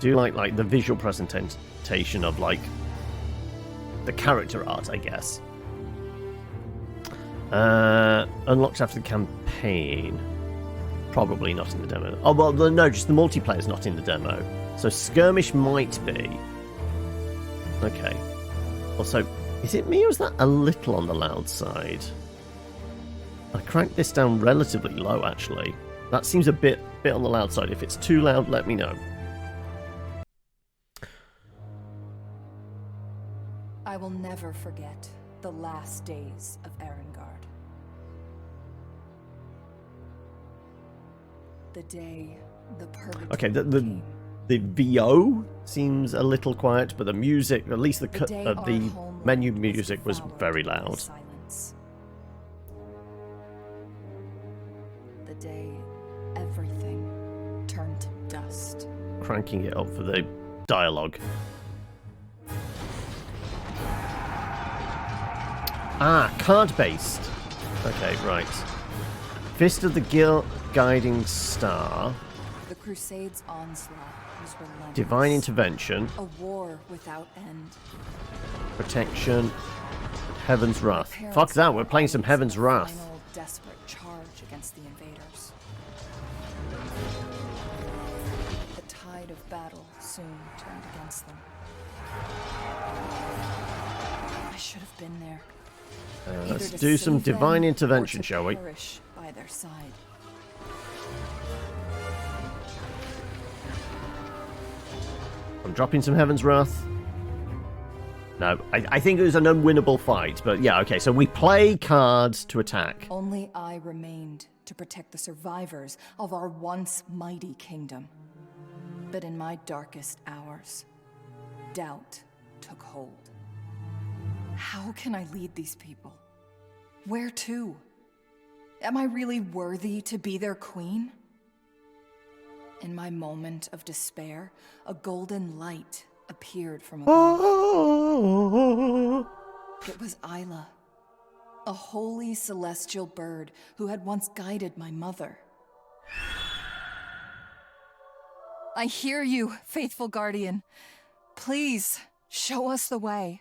do like the visual presentation of like the character art, I guess. Unlocked after the campaign. Probably not in the demo. Oh, well, no, just the multiplayer's not in the demo. So skirmish might be. Okay. Also, is it me or is that a little on the loud side? I cranked this down relatively low, actually. That seems a bit on the loud side. If it's too loud, let me know. I will never forget the last days of Erengard. The day the purgatory. Okay, the VO seems a little quiet, but the music, at least the menu music, was very loud. The day everything turned to dust. Cranking it up for the dialogue. Ah, card-based. Okay, right. Fist of the Guiding Star. The Crusade's onslaught was relentless. Divine Intervention. A war without end. Protection. Heaven's Wrath. Fuck that, we're playing some Heaven's Wrath. Final desperate charge against the invaders. The tide of battle soon turned against them. I should have been there. Let's do some Divine Intervention, shall we? By their side. I'm dropping some Heaven's Wrath. No, I think it was an unwinnable fight, but yeah, okay, so we play cards to attack. Only I remained to protect the survivors of our once mighty kingdom. But in my darkest hours, doubt took hold. How can I lead these people? Where to? Am I really worthy to be their queen? In my moment of despair, a golden light appeared from above. It was Isla, a holy celestial bird who had once guided my mother. I hear you, faithful guardian. Please, show us the way.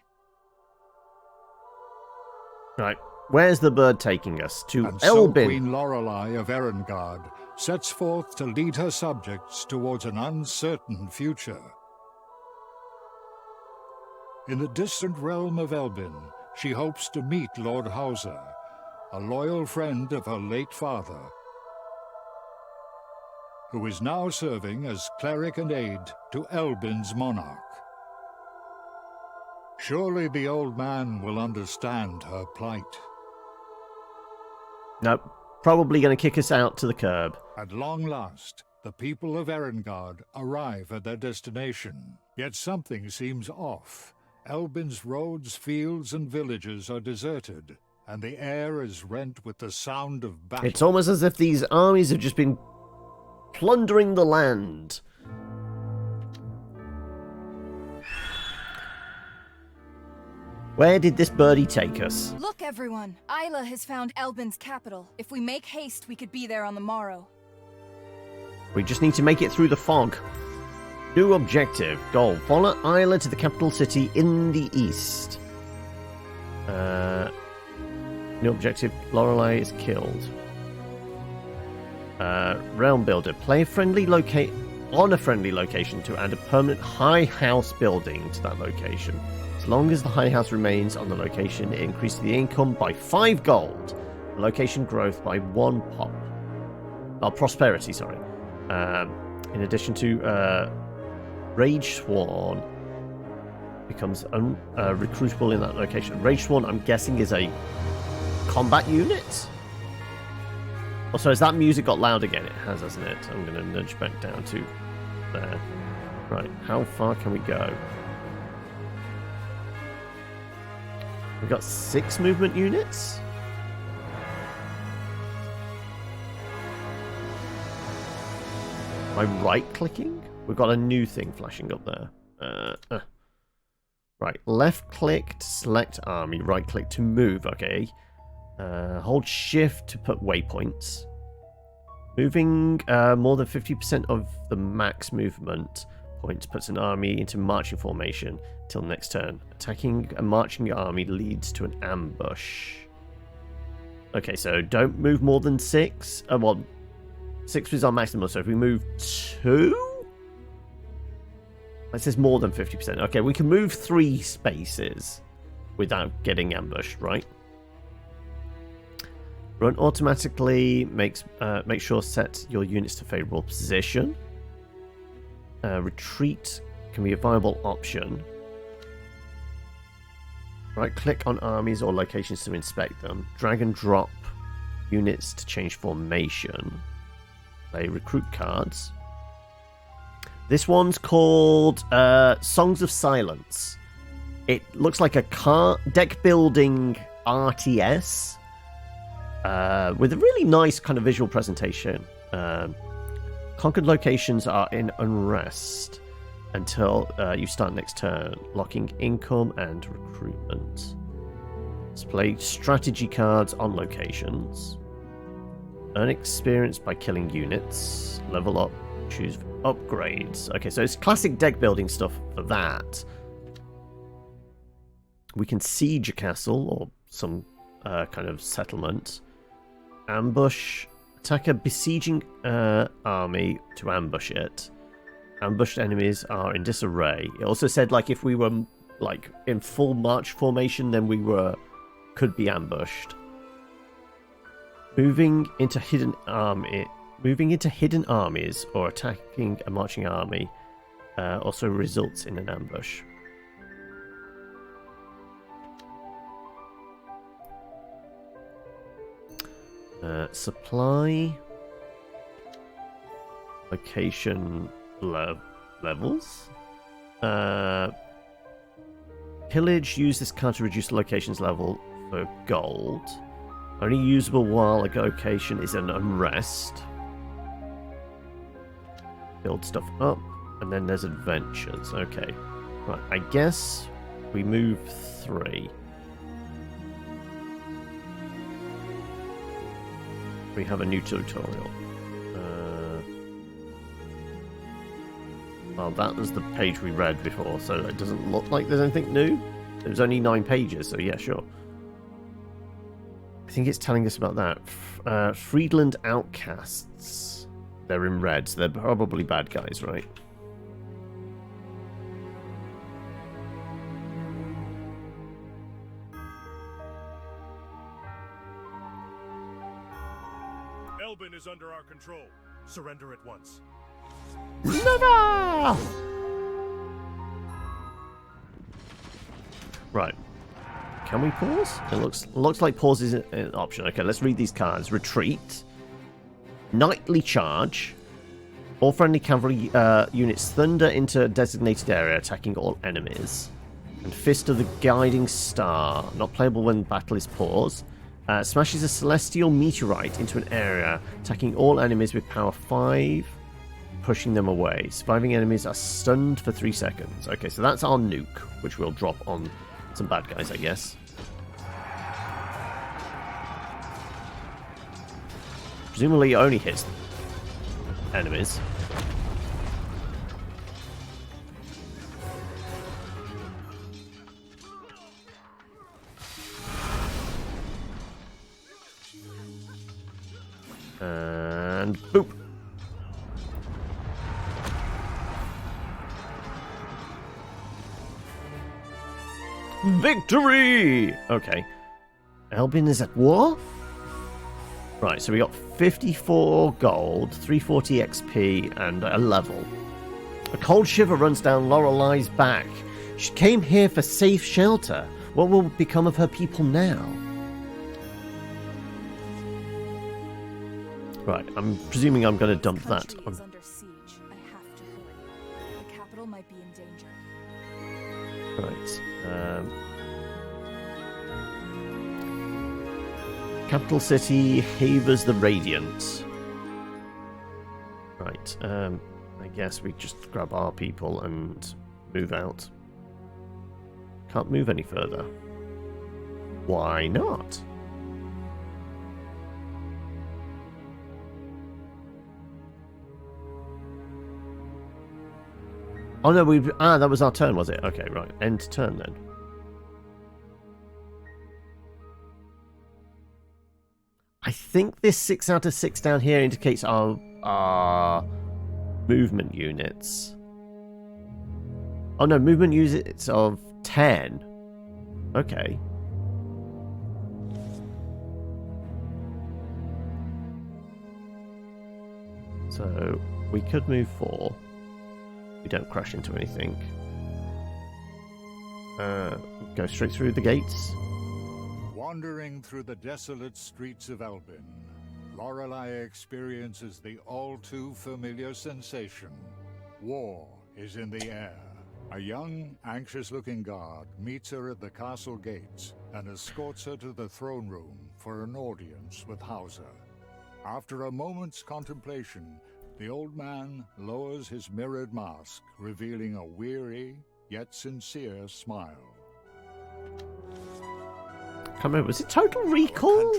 Right, where's the bird taking us? To and so Elbin. Queen Lorelai of Erengard sets forth to lead her subjects towards an uncertain future. In the distant realm of Elbin, she hopes to meet Lord Hauser, a loyal friend of her late father, who is now serving as cleric and aide to Elbin's monarch. Surely the old man will understand her plight. Nope. Probably going to kick us out to the curb. At long last, the people of Erengard arrive at their destination. Yet something seems off. Elbin's roads, fields, and villages are deserted, and the air is rent with the sound of battle. It's almost as if these armies have just been plundering the land. Where did this birdie take us? Look, everyone! Isla has found Elbin's capital. If we make haste, we could be there on the morrow. We just need to make it through the fog. New objective. Goal. Follow Isla to the capital city in the east. New objective. Lorelai is killed. Realm builder. Play a friendly on a friendly location to add a permanent high house building to that location. As long as the high house remains on the location, it increases the income by 5 gold. The location growth by 1 pop. Oh, prosperity, sorry. In addition to Rage Sworn becomes recruitable in that location. Rage Sworn, I'm guessing, is a combat unit? Also, has that music got loud again? It has, hasn't it? I'm going to nudge back down to there. Right, how far can we go? We've got 6 movement units. Am I right-clicking? We've got a new thing flashing up there. Right, left-click to select army, right-click to move, okay. Hold shift to put waypoints. Moving more than 50% of the max movement point puts an army into marching formation till next turn. Attacking a marching army leads to an ambush. Okay, so don't move more than 6. Well, 6 is our maximum, so if we move 2? It says more than 50%. Okay, we can move 3 spaces without getting ambushed, right? Run automatically, make sure set your units to favorable position. Retreat can be a viable option. Right click on armies or locations to inspect them. Drag and drop units to change formation. Play recruit cards. This one's called Songs of Silence. It looks like a deck building RTS with a really nice kind of visual presentation. Conquered locations are in unrest until you start next turn, locking income and recruitment. Let's play strategy cards on locations. Earn experience by killing units. Level up. Choose upgrades. Okay, so it's classic deck building stuff for that. We can siege a castle or some kind of settlement. Ambush. Attack a besieging army to ambush it. Ambushed enemies are in disarray. It also said, like, if we were like in full march formation, then we could be ambushed. Moving into hidden armies or attacking a marching army also results in an ambush. Supply location levels. Pillage. Use this card to reduce the location's level for gold. Only usable while a location is in unrest. Build stuff up, and then there's adventures. Okay, right. I guess we move 3. We have a new tutorial. Well, that was the page we read before, so it doesn't look like there's anything new. It was only 9 pages, so yeah, sure. I think it's telling us about that. Friedland outcasts. They're in red, so they're probably bad guys, right? Elbin is under our control. Surrender at once. Never! Right. Can we pause? It looks like pause is an option. Okay, let's read these cards. Retreat. Nightly charge. All friendly cavalry units thunder into a designated area, attacking all enemies. And Fist of the Guiding Star. Not playable when battle is paused. Smashes a celestial meteorite into an area, attacking all enemies with power 5, pushing them away. Surviving enemies are stunned for 3 seconds. Okay, so that's our nuke, which we'll drop on some bad guys, I guess. Presumably it only hits enemies. And boop. Victory! Okay. Albin is at war? Right, so we got 54 gold, 340 XP, and a level. A cold shiver runs down Lorelai's back. She came here for safe shelter. What will become of her people now? Right, I'm presuming I'm going to dump that. The country is under siege. I have to hurry. The capital might be in danger. Right. Capital city, Havers the Radiant. Right. I guess we just grab our people and move out. Can't move any further. Why not? Oh no, that was our turn, was it? Okay, right. End turn then. I think this 6 out of 6 down here indicates our movement units. Oh no, movement units of 10. Okay. So we could move 4. We don't crash into anything. Go straight through the gates. Wandering through the desolate streets of Elbin, Lorelai experiences the all-too-familiar sensation. War is in the air. A young, anxious-looking guard meets her at the castle gates and escorts her to the throne room for an audience with Hauser. After a moment's contemplation, the old man lowers his mirrored mask, revealing a weary, yet sincere smile. Come on, was it Total Recall?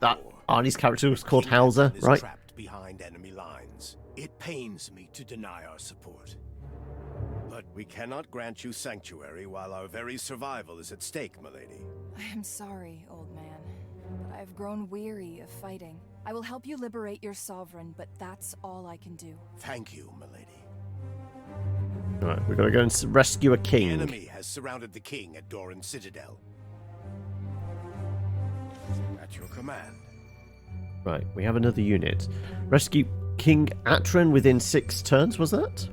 That Arnie's character was called Hauser, right? Trapped behind enemy lines. It pains me to deny our support. But we cannot grant you sanctuary while our very survival is at stake, milady. I am sorry, old man, but I have grown weary of fighting. I will help you liberate your sovereign, but that's all I can do. Thank you, milady. Alright, we've got to go and rescue a king. The enemy has surrounded the king at Doran Citadel. At your command. Right, we have another unit. Rescue King Atron within 6 turns, was that?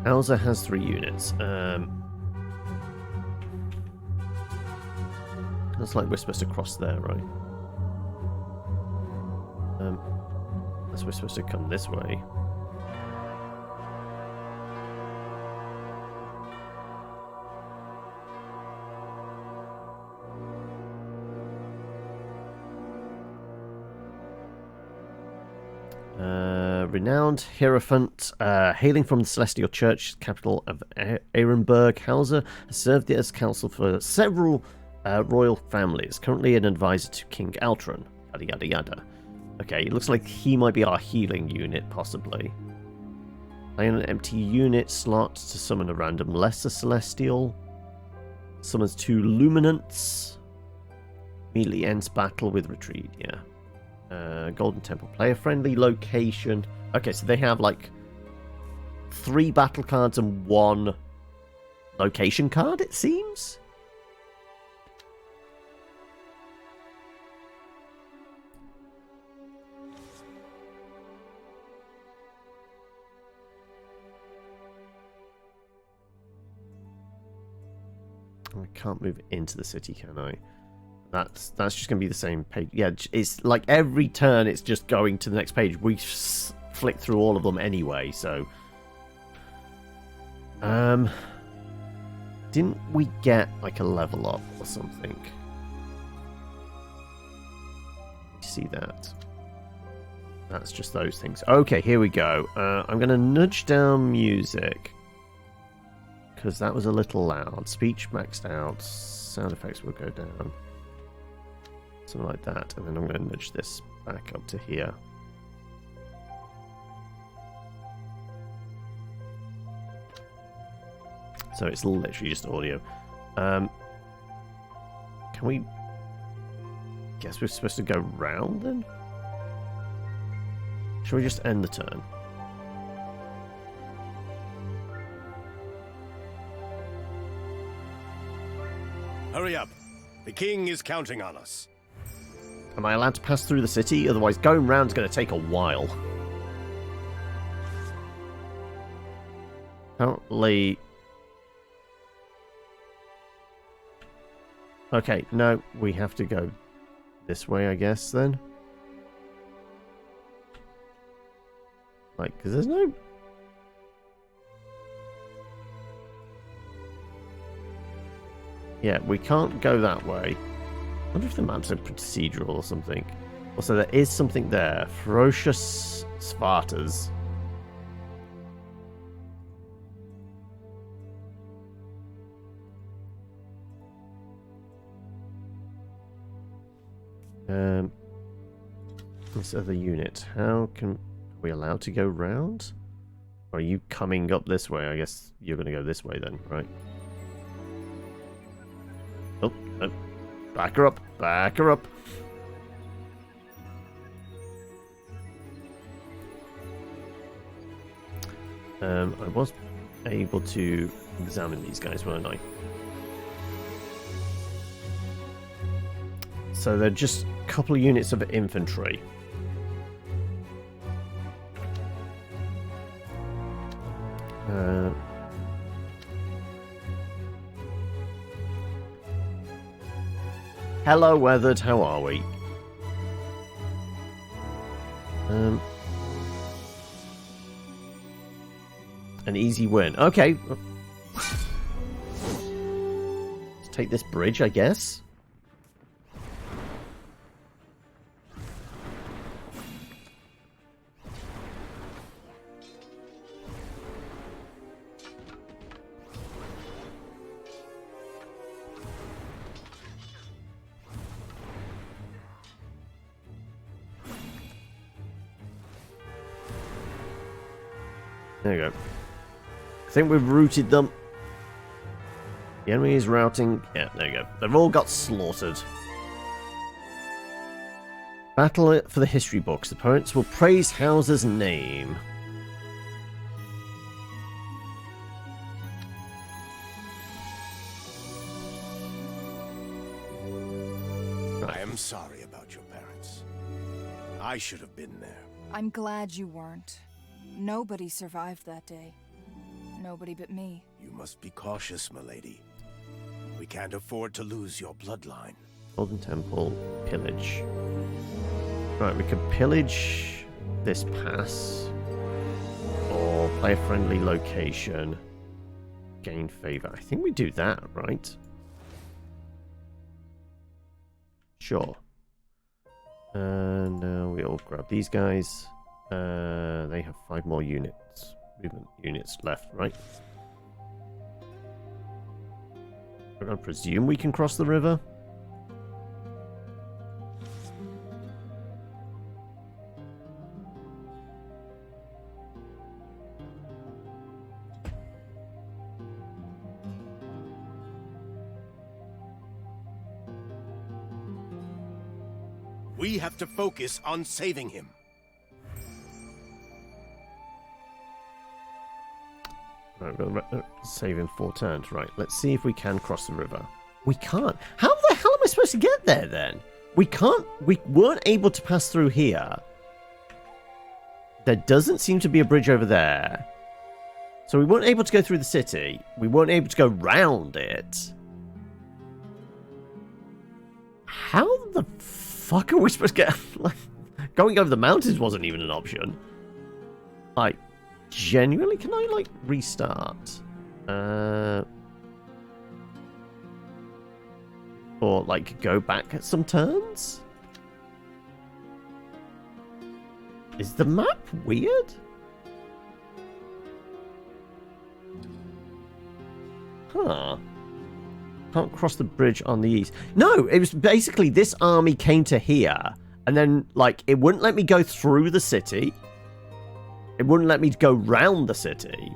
Hauser has 3 units. Looks like we're supposed to cross there, right? Unless we're supposed to come this way. Renowned Hierophant, hailing from the Celestial Church, capital of Ehrenberg, Hauser has served as counsel for several royal families, currently an advisor to King Altron. Yada yada yada. Okay, it looks like he might be our healing unit, possibly. Play an empty unit slot to summon a random lesser celestial. Summons 2 luminants. Immediately ends battle with retreat, yeah. Golden Temple, player-friendly location. Okay, so they have like 3 battle cards and 1 location card, it seems. I can't move into the city, can I? That's just going to be the same page. Yeah, it's like every turn it's just going to the next page. We flick through all of them anyway, so... Didn't we get like a level up or something? You see that? That's just those things. Okay, here we go. I'm going to nudge down music, because that was a little loud. Speech maxed out. Sound effects will go down. Something like that. And then I'm going to nudge this back up to here. So it's literally just audio. Can we... Guess we're supposed to go round then? Should we just end the turn? Hurry up. The king is counting on us. Am I allowed to pass through the city? Otherwise, going round is going to take a while. Apparently... Okay, no, we have to go this way, I guess, then. Like, because there's no... Yeah, we can't go that way. I wonder if the map's a procedural or something. Also, there is something there. Ferocious Spartas. This other unit. How can... Are we allowed to go round? Or are you coming up this way? I guess you're going to go this way then, right? Oh, oh. Back her up. Back her up. I was able to examine these guys, weren't I? So they're just a couple of units of infantry. Hello, Weathered. How are we? An easy win. Okay. Let's take this bridge, I guess. There you go. I think we've routed them. The enemy is routing. Yeah, there you go. They've all got slaughtered. Battle for the history books. The poets will praise Hauser's name. I am sorry about your parents. I should have been there. I'm glad you weren't. Nobody survived that day. Nobody but me. You must be cautious, milady. We can't afford to lose your bloodline. Golden Temple, pillage. Right, we could pillage this pass. Or play a friendly location. Gain favor. I think we do that, right? Sure. And now we all grab these guys. They have 5 more units. Movement units left, right? I'm going to presume we can cross the river. We have to focus on saving him. Right, we'll save in 4 turns. Right, let's see if we can cross the river. We can't. How the hell am I supposed to get there then? We can't. We weren't able to pass through here. There doesn't seem to be a bridge over there. So we weren't able to go through the city. We weren't able to go round it. How the fuck are we supposed to get... Like, going over the mountains wasn't even an option. Like... Genuinely, can I, like, restart? Or, like, go back at some turns? Is the map weird? Huh. Can't cross the bridge on the east. No, it was basically this army came to here, and then, like, it wouldn't let me go through the city. It wouldn't let me go round the city.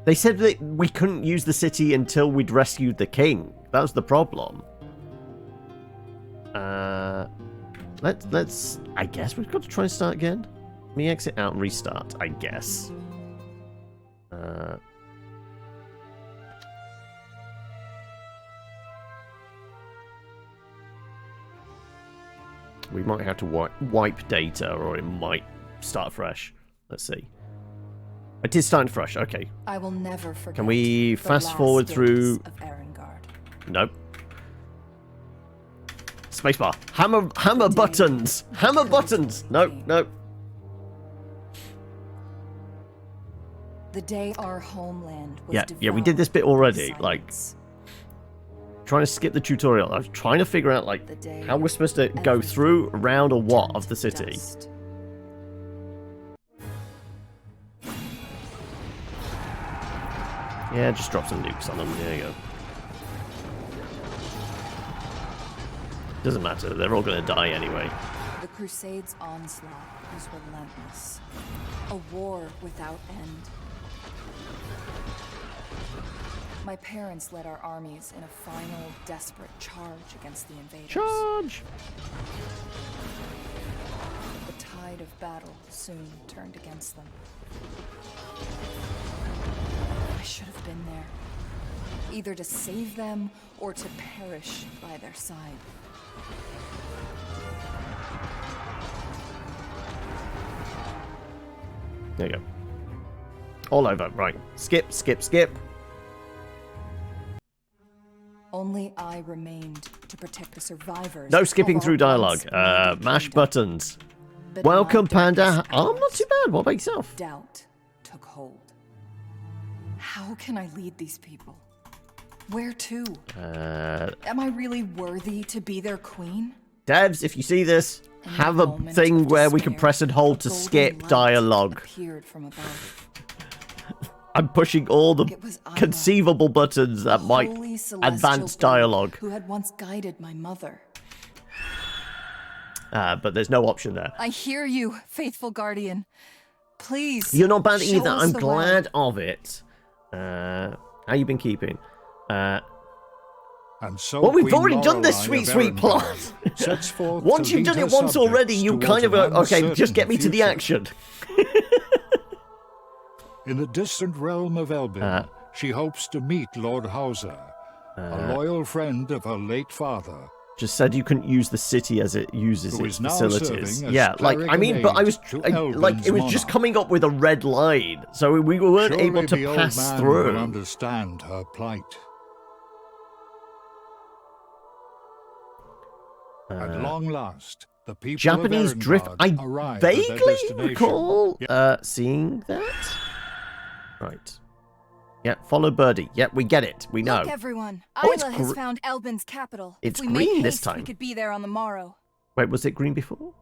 They said that we couldn't use the city until we'd rescued the king. That was the problem. Let's. I guess we've got to try and start again. Let me exit out and restart. I guess. We might have to wipe data, or it might start fresh. Let's see. I did start fresh. Okay. I will never forget. Can we fast forward through? Of Erengard. Nope. Spacebar. Hammer buttons. Hammer buttons. Nope. Nope. The day our homeland was Yeah. We did this bit already. Like. Trying to skip the tutorial. I was trying to figure out, like, how we're supposed to go through, around, or what of the city. Yeah, just drop some nukes on them. There you go. Doesn't matter. They're all going to die anyway. The Crusade's onslaught was relentless. A war without end. My parents led our armies in a final, desperate charge against the invaders. Charge! The tide of battle soon turned against them. I should have been there, either to save them or to perish by their side. There you go. All over. Right. Skip, skip, skip. Only I remained to protect the survivors. No skipping of our through dialogue. once mighty Mash kingdom. buttons. But in my Welcome, Panda. darkest I'm not hours, too bad. What about yourself? Doubt took hold. How can I lead these people? Where to? Am I really worthy to be their queen? Devs, if you see this, In have the a moment thing of where we can despair, press and hold a to golden skip light dialogue. appeared from above. I'm pushing all the It was Isla, conceivable buttons that might holy celestial advance being dialogue. who had once guided my mother. But there's no option there. I hear you, faithful guardian. Please. You're not bad show either. us I'm the glad way. of it. How you been keeping? And so Well, we've Queen already done this Lorelai sweet, of sweet Erengard plot. sets forth Once to you've done lead it her once already, subjects you kind of towards go, an okay, just uncertain get me to the future. action. In the distant realm of Elbin, she hopes to meet Lord Hauser, a loyal friend of her late father. Just said you couldn't use the city as it uses Who its is now facilities. serving as Yeah, like I mean, but I was cleric in aid to like it was Elbin's just monarch. coming up with a red line, so we weren't Surely able to the old pass man through. will understand her plight. At long last, the people Japanese of drift. Erengard I arrive at their vaguely destination. recall seeing that. Right. Yeah, follow Birdie. Yeah, we get it. We know. Look, everyone. Oh, it's Isla has gr- found Elbin's capital. It's if we make green this haste, time. we could be there on the morrow. Wait, was it green before?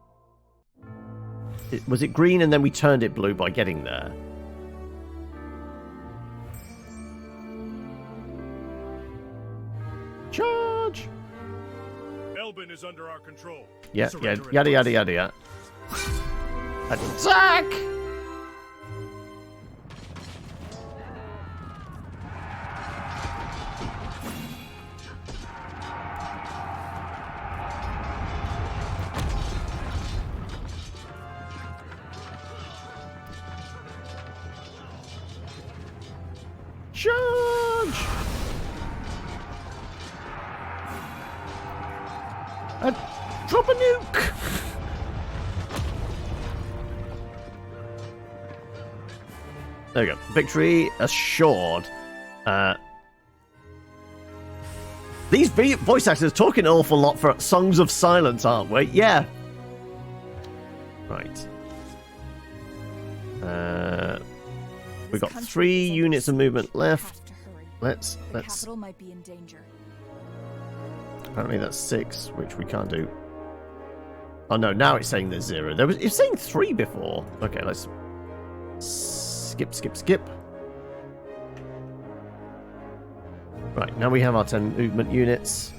Was it green and then we turned it blue by getting there? Charge! Elbin is under our control. Yeah, Surrender yeah, at yada, once. yada, yada, yada. Attack! Charge! Drop a nuke! There we go. Victory assured. These voice actors talking an awful lot for Songs of Silence, aren't we? Yeah. Right. We've got 3 units of movement left. Let's. The capital might be in danger. Apparently that's 6, which we can't do. Oh no, now it's saying there's 0. It's saying 3 before. Okay, let's skip, skip, skip. Right, now we have our 10 movement units.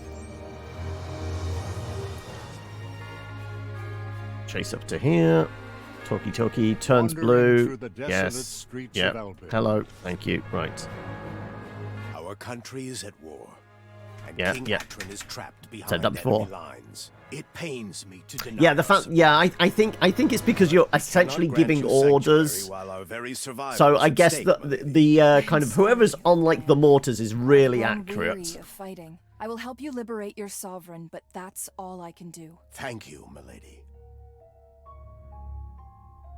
Chase up to here. Talkie turns Wandering blue. through the desolate Yes. streets Yep. of Elbin. Hello. Thank you. Right. Our country is at war, and Yeah, King yeah. Atron is trapped behind Said that before. enemy lines. It pains me to deny. Yeah, the our fact. support. Yeah, I think it's because you're essentially Cannot grant giving you sanctuary orders. while our very survival So is I at guess stake, the my lady. the kind of whoever's on like the mortars is really Grown accurate. weary of fighting. I will help you liberate your sovereign, but that's all I can do. Thank you, milady.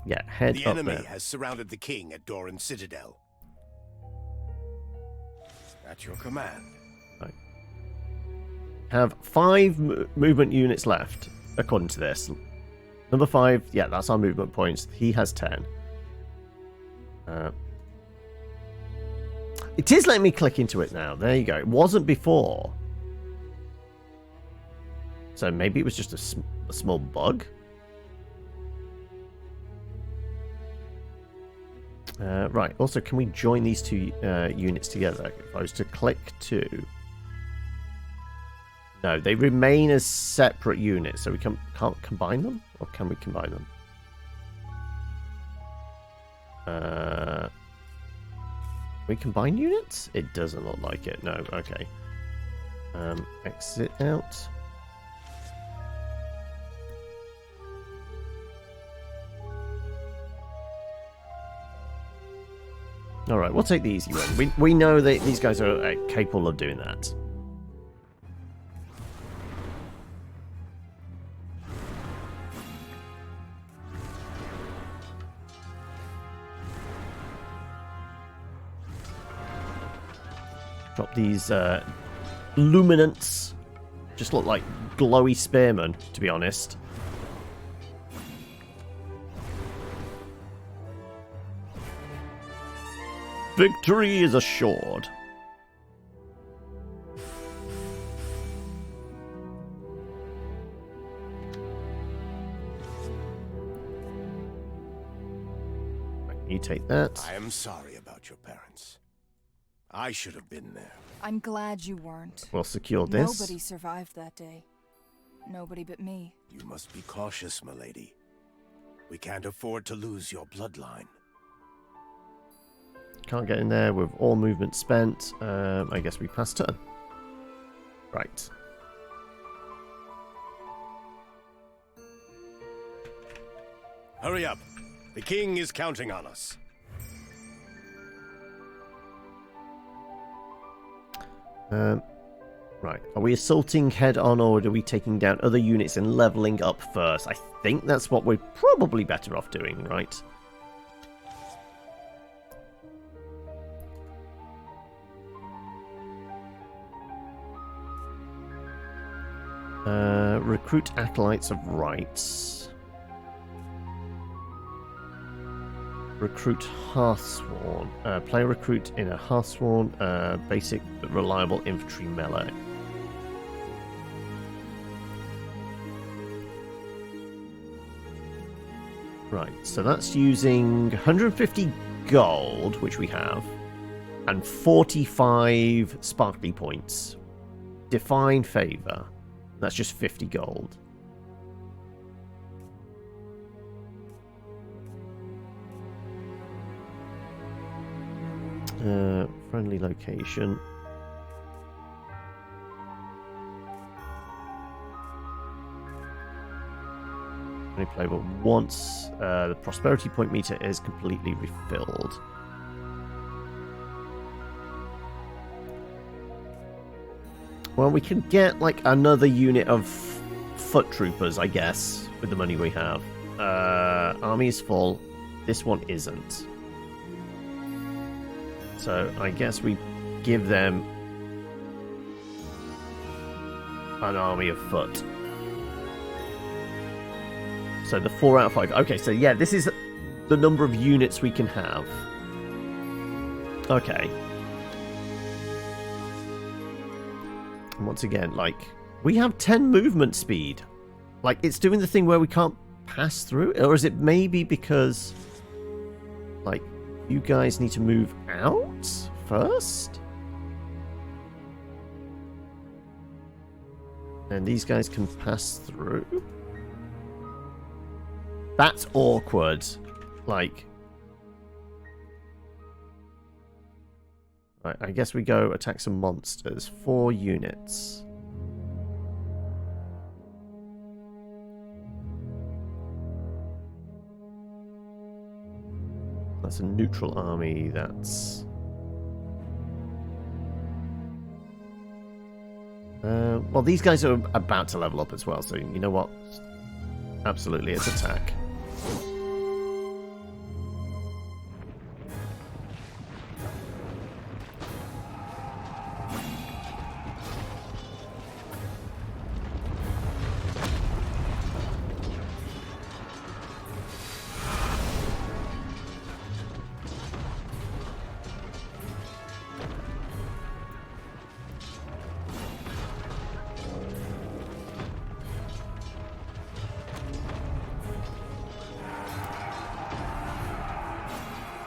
Yeah, head The up enemy there. has surrounded the king at Doran Citadel. At your command. Have 5 movement units left, according to this. Number 5, yeah, that's our movement points. He has 10. It is letting me click into it now. There you go. It wasn't before. So maybe it was just a small bug. Right. Also, can we join these 2 units together? If I was to click 2. No, they remain as separate units, so we can't combine them? Or can we combine them? We combine units? It doesn't look like it. No, okay. Exit out. Alright, we'll take the easy one. We know that these guys are capable of doing that. Drop these luminants. Just look like glowy spearmen, to be honest. Victory is assured. You take that. I am sorry about your parents. I should have been there. I'm glad you weren't. We'll secure this. Nobody survived that day. Nobody but me. You must be cautious, milady. We can't afford to lose your bloodline. Can't get in there with all movement spent. I guess we pass turn. Right. Hurry up. The king is counting on us. Right. Are we assaulting head on, or are we taking down other units and leveling up first? I think that's what we're probably better off doing, right? Recruit acolytes of rights. Recruit Hearthsworn. Play a recruit in a Hearthsworn, basic but reliable infantry melee. Right, so that's using 150 gold, which we have, and 45 sparkly points. Define favor. That's just 50 gold. Friendly location. Only playable once. The prosperity point meter is completely refilled. Well, we can get like another unit of foot troopers, I guess, with the money we have. Army is full. This one isn't. So I guess we give them an army of foot. So the 4 out of 5. Okay, so yeah, this is the number of units we can have. Okay. And once again, like, we have 10 movement speed. Like, it's doing the thing where we can't pass through? Or is it maybe because, like, you guys need to move out first? And these guys can pass through? That's awkward. Like... Right, I guess we go attack some monsters. 4 units. That's a neutral army. That's... well, these guys are about to level up as well, so you know what? Absolutely, it's attack.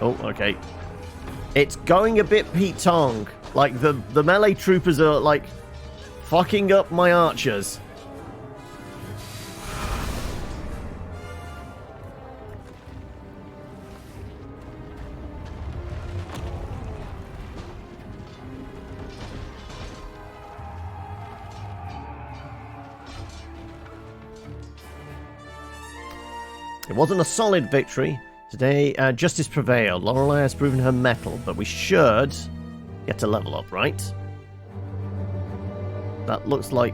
Oh, okay. It's going a bit Pete Tong. Like, the melee troopers are, like, fucking up my archers. It wasn't a solid victory. Today, justice prevailed. Lorelai has proven her mettle, but we should get to level up, right? That looks like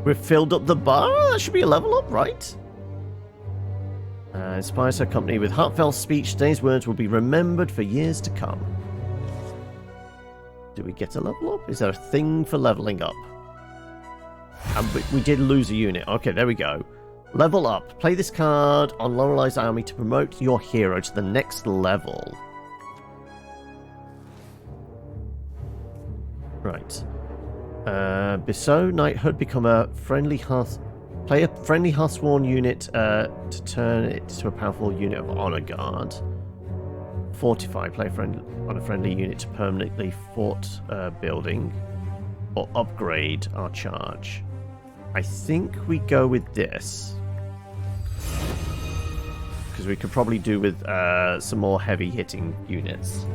we've filled up the bar. That should be a level up, right? Inspires her company with heartfelt speech. Today's words will be remembered for years to come. Do we get a level up? Is there a thing for leveling up? And we did lose a unit. Okay, there we go. Level up. Play this card on Lorelai's army to promote your hero to the next level. Right. Bestow knighthood. Become a friendly hearth. Play a friendly Hearthsworn unit to turn it to a powerful unit of honor guard. Fortify. Play on a friendly unit to permanently fort building, or upgrade our charge. I think we go with this. Because we could probably do with some more heavy hitting units.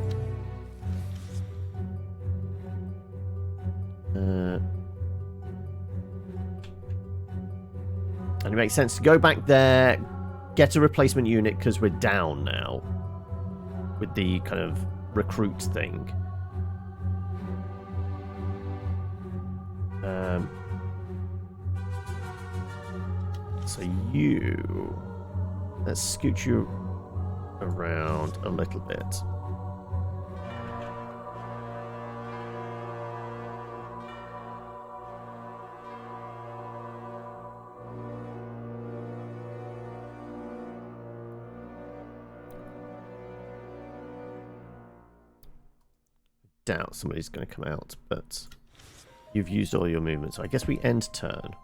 And it makes sense to go back there, get a replacement unit because we're down now with the kind of recruit thing. So let's scoot you around a little bit. Doubt somebody's going to come out, but you've used all your movements, so I guess we end turn.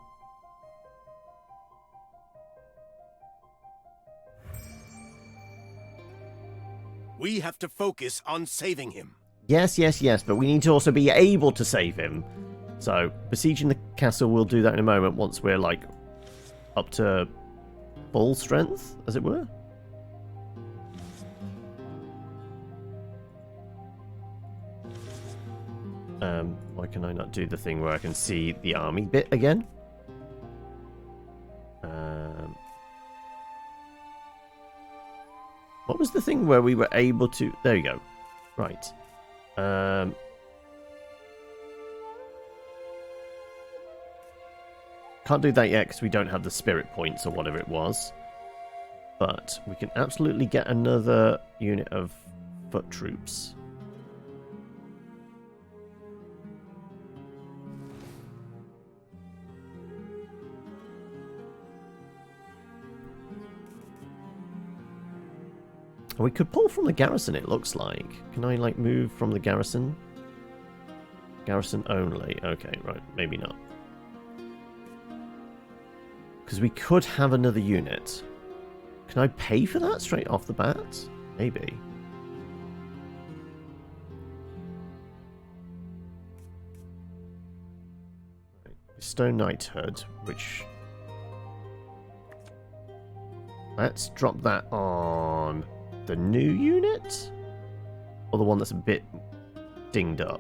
We have to focus on saving him. Yes, but we need to also be able to save him. So, besieging the castle, we'll do that in a moment once we're, like, up to full strength, as it were. Why can I not do the thing where I can see the army bit again? What was the thing where we were able to... There you go. Right. Can't do that yet because we don't have the spirit points or whatever it was. But we can absolutely get another unit of foot troops. We could pull from the garrison, it looks like. Can I, like, move from the garrison? Garrison only. Okay, right. Maybe not. Because we could have another unit. Can I pay for that straight off the bat? Maybe. Right. Stone Knighthood, which... Let's drop that on... the new unit? Or the one that's a bit dinged up?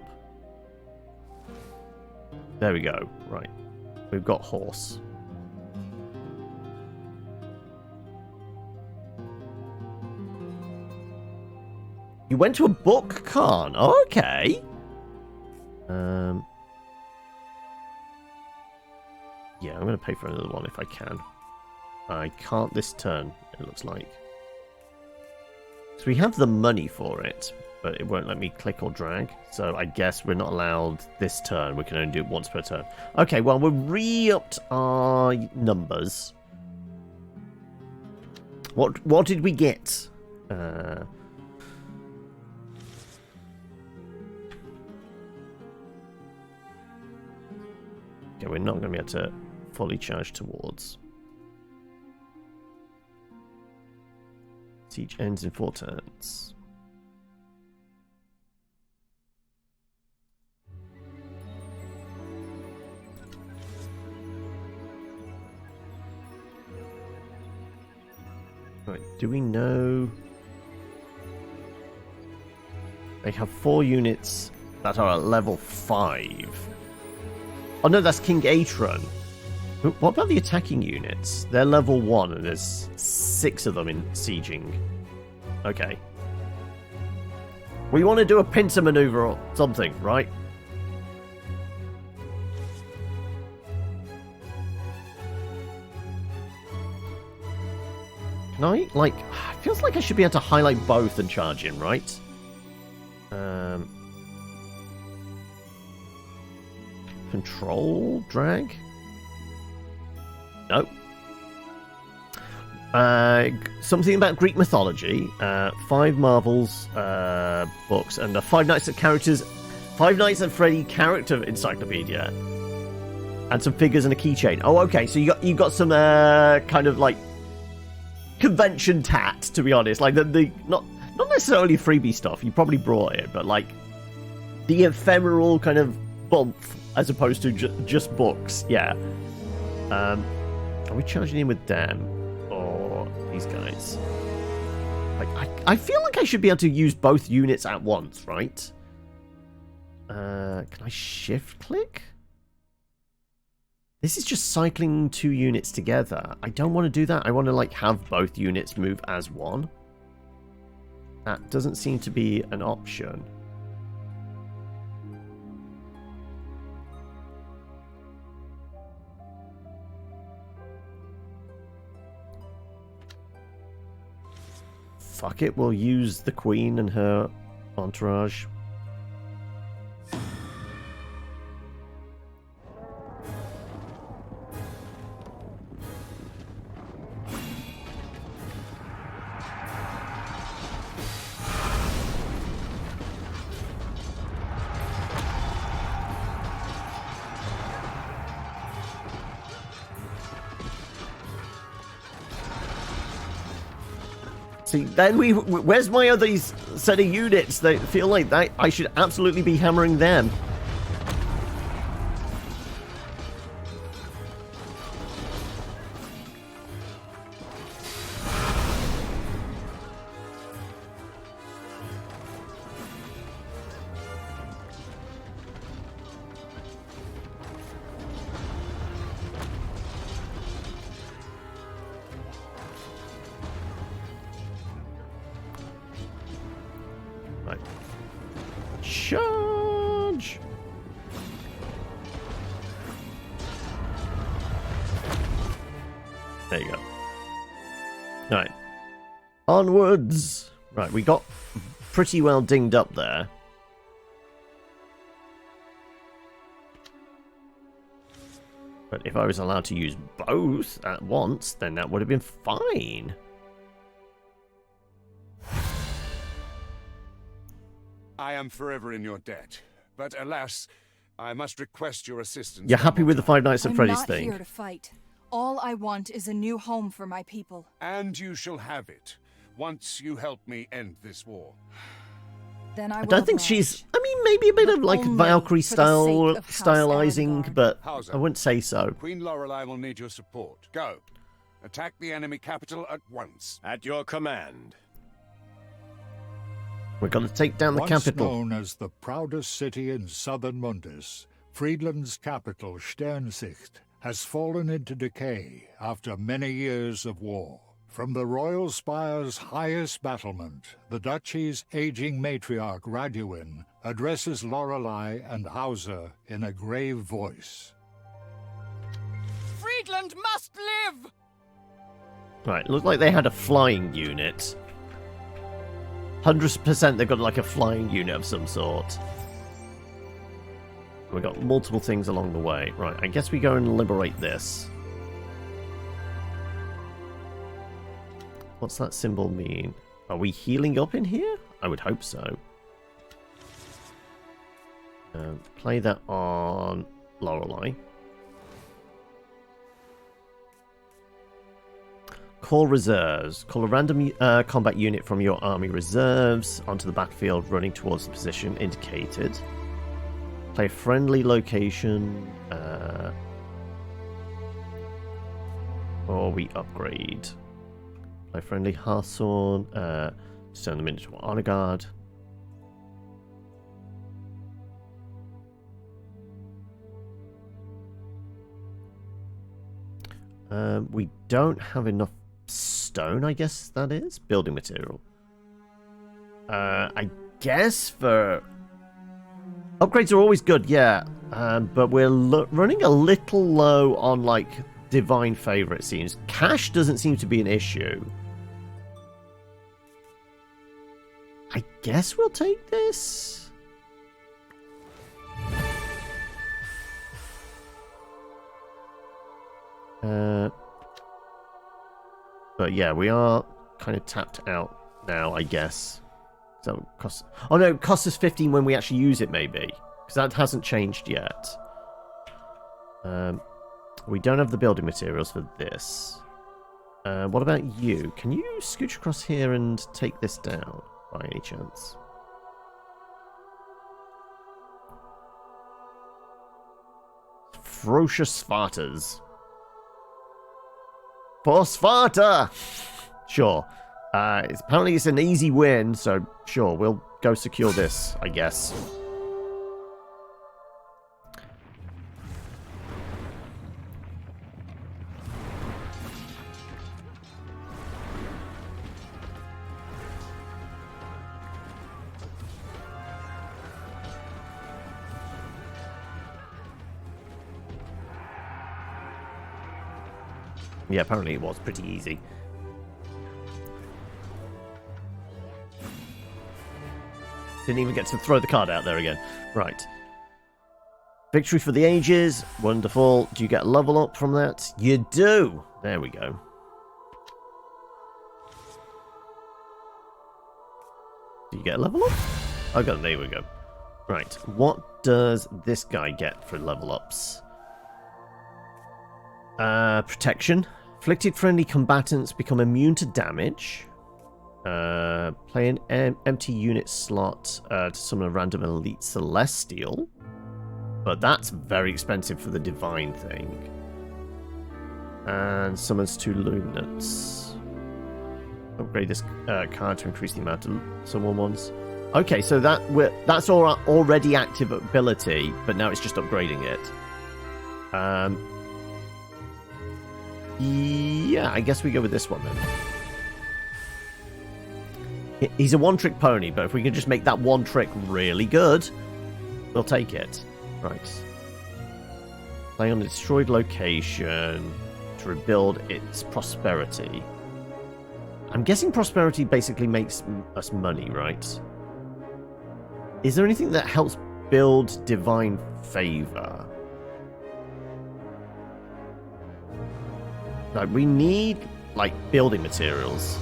There we go. Right. We've got horse. You went to a book, Khan. Okay. Yeah, I'm going to pay for another one if I can. I can't this turn, it looks like. So we have the money for it, but it won't let me click or drag. So I guess we're not allowed this turn. We can only do it once per turn. Okay, well, we're re-upped our numbers. What did we get? Okay, we're not going to be able to fully charge towards. Siege ends in 4 turns. Right, do we know... They have 4 units that are at level 5. Oh no, that's King Atron. What about the attacking units? They're level 1 and there's 6 of them in sieging. Okay. We want to do a pincer maneuver or something, right? Can I, like... It feels like I should be able to highlight both and charge in, right? Control? Drag? No. Something about Greek mythology. 5 Marvels books and the 5 Nights at Freddy character encyclopedia. And some figures and a keychain. Oh, okay. So you got some kind of like convention tat, to be honest. Like the not necessarily freebie stuff. You probably brought it, but like the ephemeral kind of bump as opposed to just books. Yeah. Are we charging in with them or these guys? Like I feel like I should be able to use both units at once, right? Can I shift click? This is just cycling 2 units together. I don't want to do that. I want to like have both units move as one. That doesn't seem to be an option. Fuck it, we'll use the Queen and her entourage. Then where's my other set of units that feel like that I should absolutely be hammering them? Charge! There you go. Alright. Onwards! Right, we got pretty well dinged up there. But if I was allowed to use both at once, then that would have been fine. I am forever in your debt, but alas, I must request your assistance. You're happy with the 5 Nights at Freddy's thing? I'm not here to fight. All I want is a new home for my people. And you shall have it, once you help me end this war. Then I don't think she's... I mean, maybe a bit of like Valkyrie stylizing, but I wouldn't say so. Queen Lorelai will need your support. Go. Attack the enemy capital at once. At your command. We're going to take down the capital. Once known as the proudest city in southern Mundus, Friedland's capital, Sternsicht, has fallen into decay after many years of war. From the royal spire's highest battlement, the duchy's aging matriarch Raduin addresses Lorelai and Hauser in a grave voice. Friedland must live! Right, looked like they had a flying unit. 100% they've got like a flying unit of some sort. We've got multiple things along the way. Right, I guess we go and liberate this. What's that symbol mean? Are we healing up in here? I would hope so. Play that on Lorelai. Call reserves. Call a random combat unit from your army reserves onto the battlefield running towards the position indicated. Play a friendly location. Or we upgrade. Play friendly Hearthstone. Turn them into honor guard. We don't have enough stone, I guess that is. Building material. I guess for... Upgrades are always good, yeah. But we're running a little low on, like, divine favor, it seems. Cash doesn't seem to be an issue. I guess we'll take this. But yeah, we are kind of tapped out now, I guess. So cost. Oh no, it costs us 15 when we actually use it, maybe, because that hasn't changed yet. We don't have the building materials for this. What about you? Can you scooch across here and take this down by any chance? Ferocious Spartas. For Sparta! Sure. Apparently it's an easy win, so sure, we'll go secure this, I guess. Yeah, apparently it was pretty easy. Didn't even get to throw the card out there again. Right. Victory for the ages. Wonderful. Do you get a level up from that? You do. There we go. Do you get a level up? Okay, there we go. Right. What does this guy get for level ups? Protection. Afflicted friendly combatants become immune to damage. Play an empty unit slot to summon a random elite celestial. But that's very expensive for the divine thing. And summons 2 luminants. Upgrade this card to increase the amount of summon ones. Okay, so that's already active ability, but now it's just upgrading it. Yeah, I guess we go with this one then. He's a one-trick pony, but if we can just make that one trick really good, we'll take it. Right. Play on a destroyed location to rebuild its prosperity. I'm guessing prosperity basically makes us money, right? Is there anything that helps build divine favor? Like, we need, like, building materials.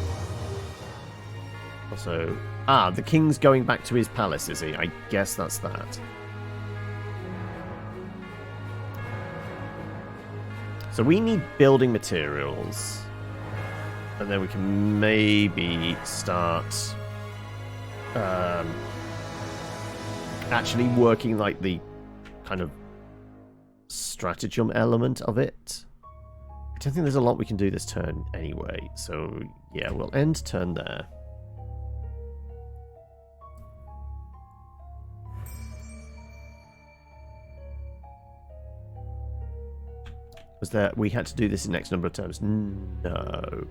Also, the king's going back to his palace, is he? I guess that's that. So we need building materials. And then we can maybe start actually working, like, the kind of stratagem element of it. I don't think there's a lot we can do this turn anyway, so yeah, we'll end turn there. Was there... we had to do this in X number of turns? No.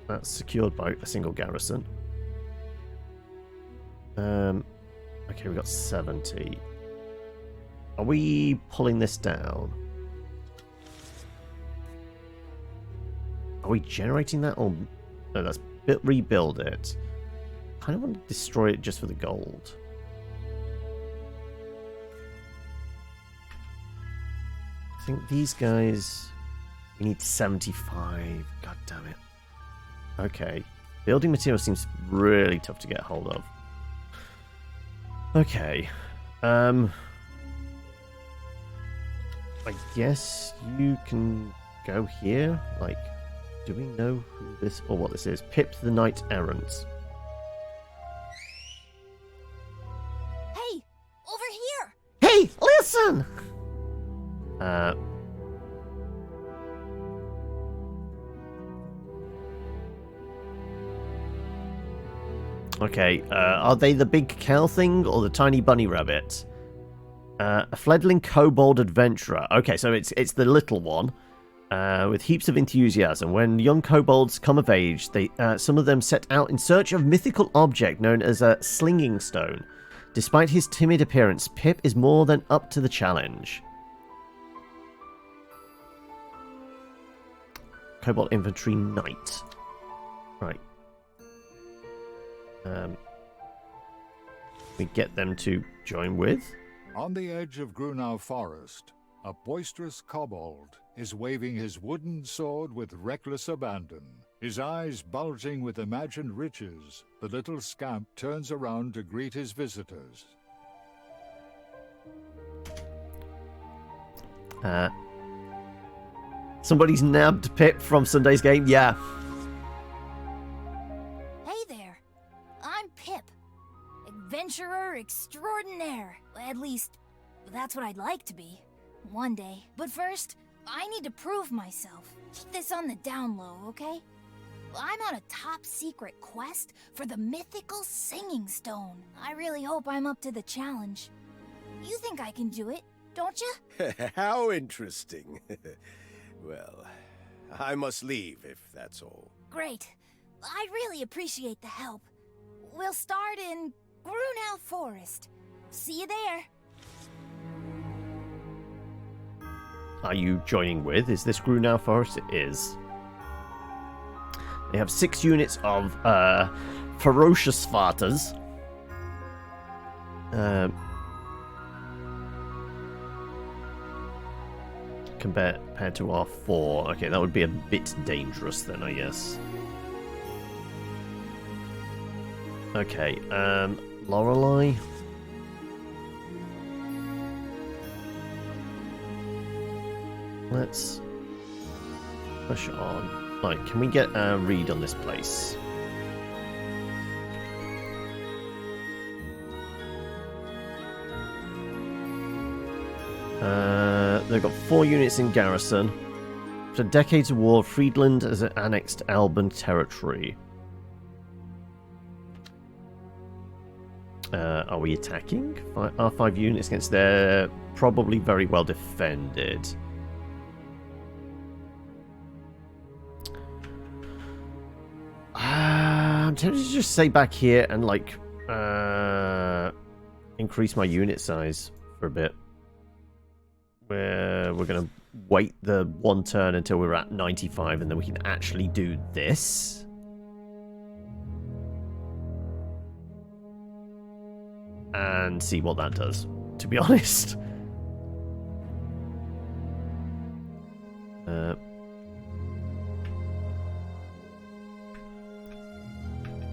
That's secured by a single garrison. Okay, we got 70. Are we pulling this down? Are we generating that? Or no, that's rebuild it. I kind of want to destroy it just for the gold. I think these guys... we need 75. God damn it. Okay. Building material seems really tough to get hold of. Okay. I guess you can go here. Like, do we know who this or what this is? Pip the Knight Errant. Hey, over here! Hey, listen! Okay, are they the big cow thing or the tiny bunny rabbit? A fledgling kobold adventurer. Okay, so it's the little one. With heaps of enthusiasm. When young kobolds come of age, some of them set out in search of mythical object known as a slinging stone. Despite his timid appearance, Pip is more than up to the challenge. Kobold Infantry Knight. Right. We get them to join with. On the edge of Grunau Forest, a boisterous kobold is waving his wooden sword with reckless abandon. His eyes bulging with imagined riches, the little scamp turns around to greet his visitors. Somebody's nabbed Pip from Sunday's game. Yeah. Hey there. I'm Pip. Adventurer extraordinaire. At least, that's what I'd like to be. One day. But first, I need to prove myself. Keep this on the down low, okay? I'm on a top secret quest for the mythical singing stone. I really hope I'm up to the challenge. You think I can do it, don't you? How interesting. Well, I must leave if that's all. Great. I really appreciate the help. We'll start in Grunau Forest. See you there. Are you joining with? Is this Grunau Forest? It is. They have 6 units of ferocious fighters. Compared to our 4. Okay, that would be a bit dangerous then, I guess. Okay, Lorelai. Let's push on. Right, can we get a read on this place? They've got 4 units in garrison. After decades of war, Friedland has annexed Alban territory. Are we attacking? Our 5 units against their probably very well defended. I'm tempted to just stay back here and like increase my unit size for a bit. We're gonna wait the 1 turn until we're at 95 and then we can actually do this. And see what that does, to be honest.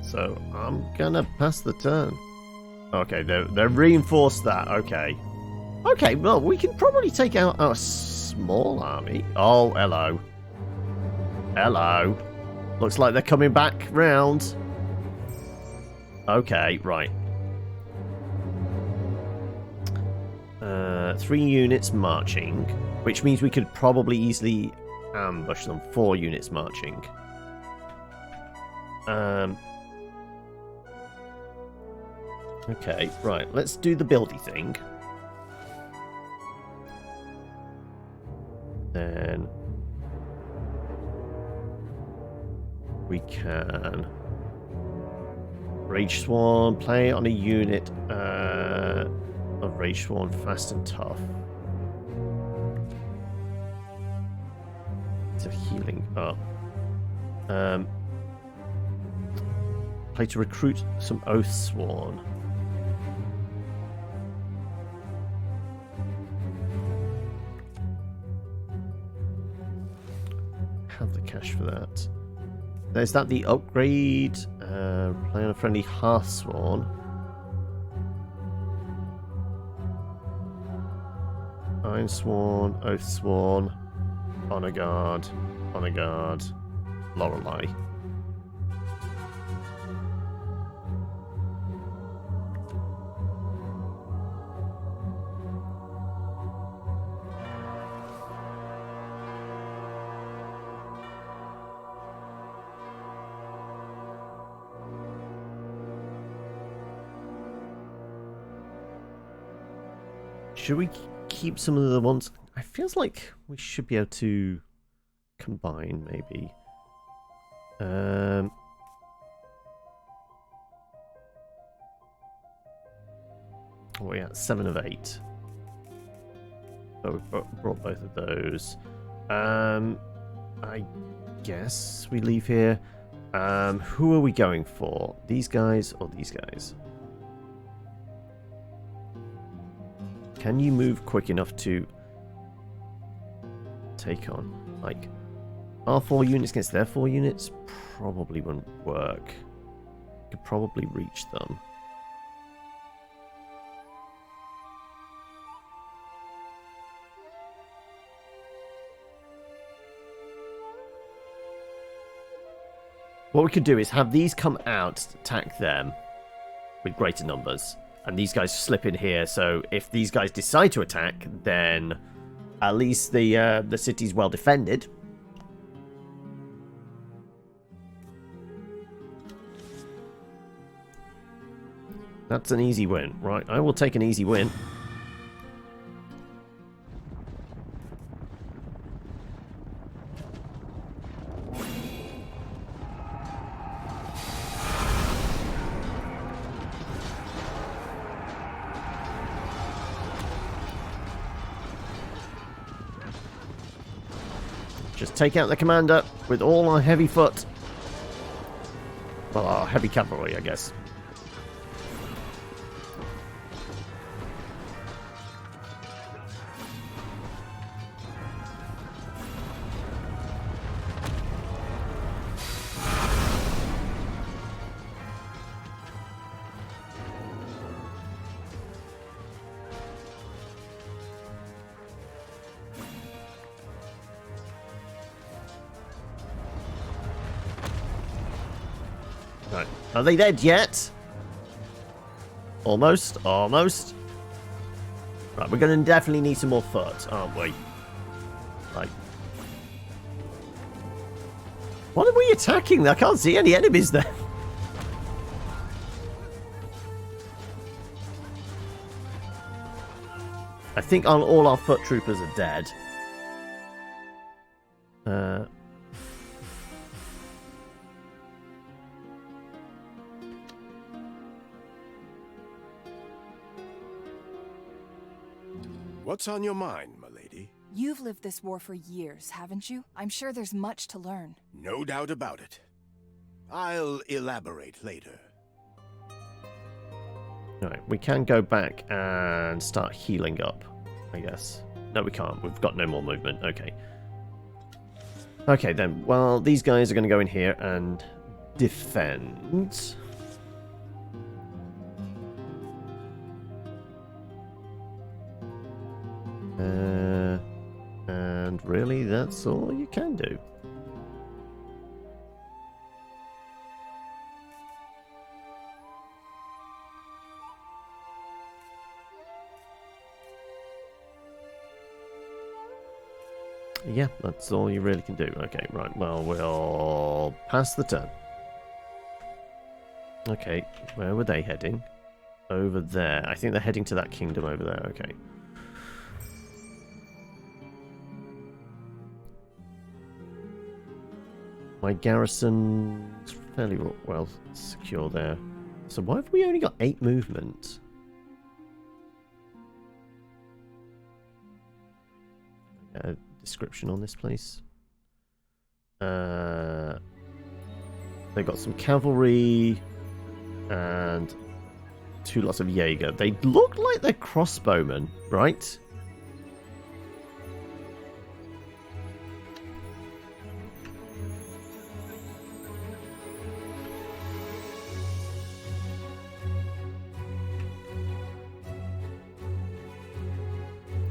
So I'm gonna pass the turn. Okay, they're reinforced that. Okay. Okay, well, we can probably take out our small army. Oh, hello. Hello. Looks like they're coming back round. Okay, right. 3 units marching, which means we could probably easily ambush them. 4 units marching. Okay, right. Let's do the buildy thing. Then we can Rage Sworn, play on a unit of Rage Sworn, fast and tough. It's a healing up. Play to recruit some Oath Sworn. Have the cash for that. There's that the upgrade. Play on a friendly Hearthsworn. Iron Sworn, Oath Sworn, Honor Guard, Lorelai. Should we keep some of the ones? It feels like we should be able to combine, maybe. What are we at? 7 of 8. So we've brought both of those. I guess we leave here. Who are we going for? These guys or these guys? Can you move quick enough to take on, like, our 4 units against their 4 units? Probably wouldn't work. Could probably reach them. What we could do is have these come out, attack them with greater numbers, and these guys slip in here. So if these guys decide to attack, then at least the city's well defended. That's an easy win, right? I will take an easy win. Just take out the commander with all our heavy foot. Well, our heavy cavalry, I guess. Right. Are they dead yet? Almost. Almost. Right, we're going to definitely need some more foot, aren't we? Like... What are we attacking? I can't see any enemies there. I think all our foot troopers are dead. What's on your mind, my lady? You've lived this war for years, haven't you? I'm sure there's much to learn. No doubt about it. I'll elaborate later. Alright, we can go back and start healing up, I guess. No, we can't. We've got no more movement. Okay. Okay, then. Well, these guys are going to go in here and defend. And really, that's all you can do. Yeah, that's all you really can do. Okay, right. Well, we'll pass the turn. Okay, where were they heading? Over there. I think they're heading to that kingdom over there. Okay. My garrison's fairly well secure there. So why have we only got 8 movement? Description on this place. They've got some cavalry and 2 lots of Jaeger. They look like they're crossbowmen, right?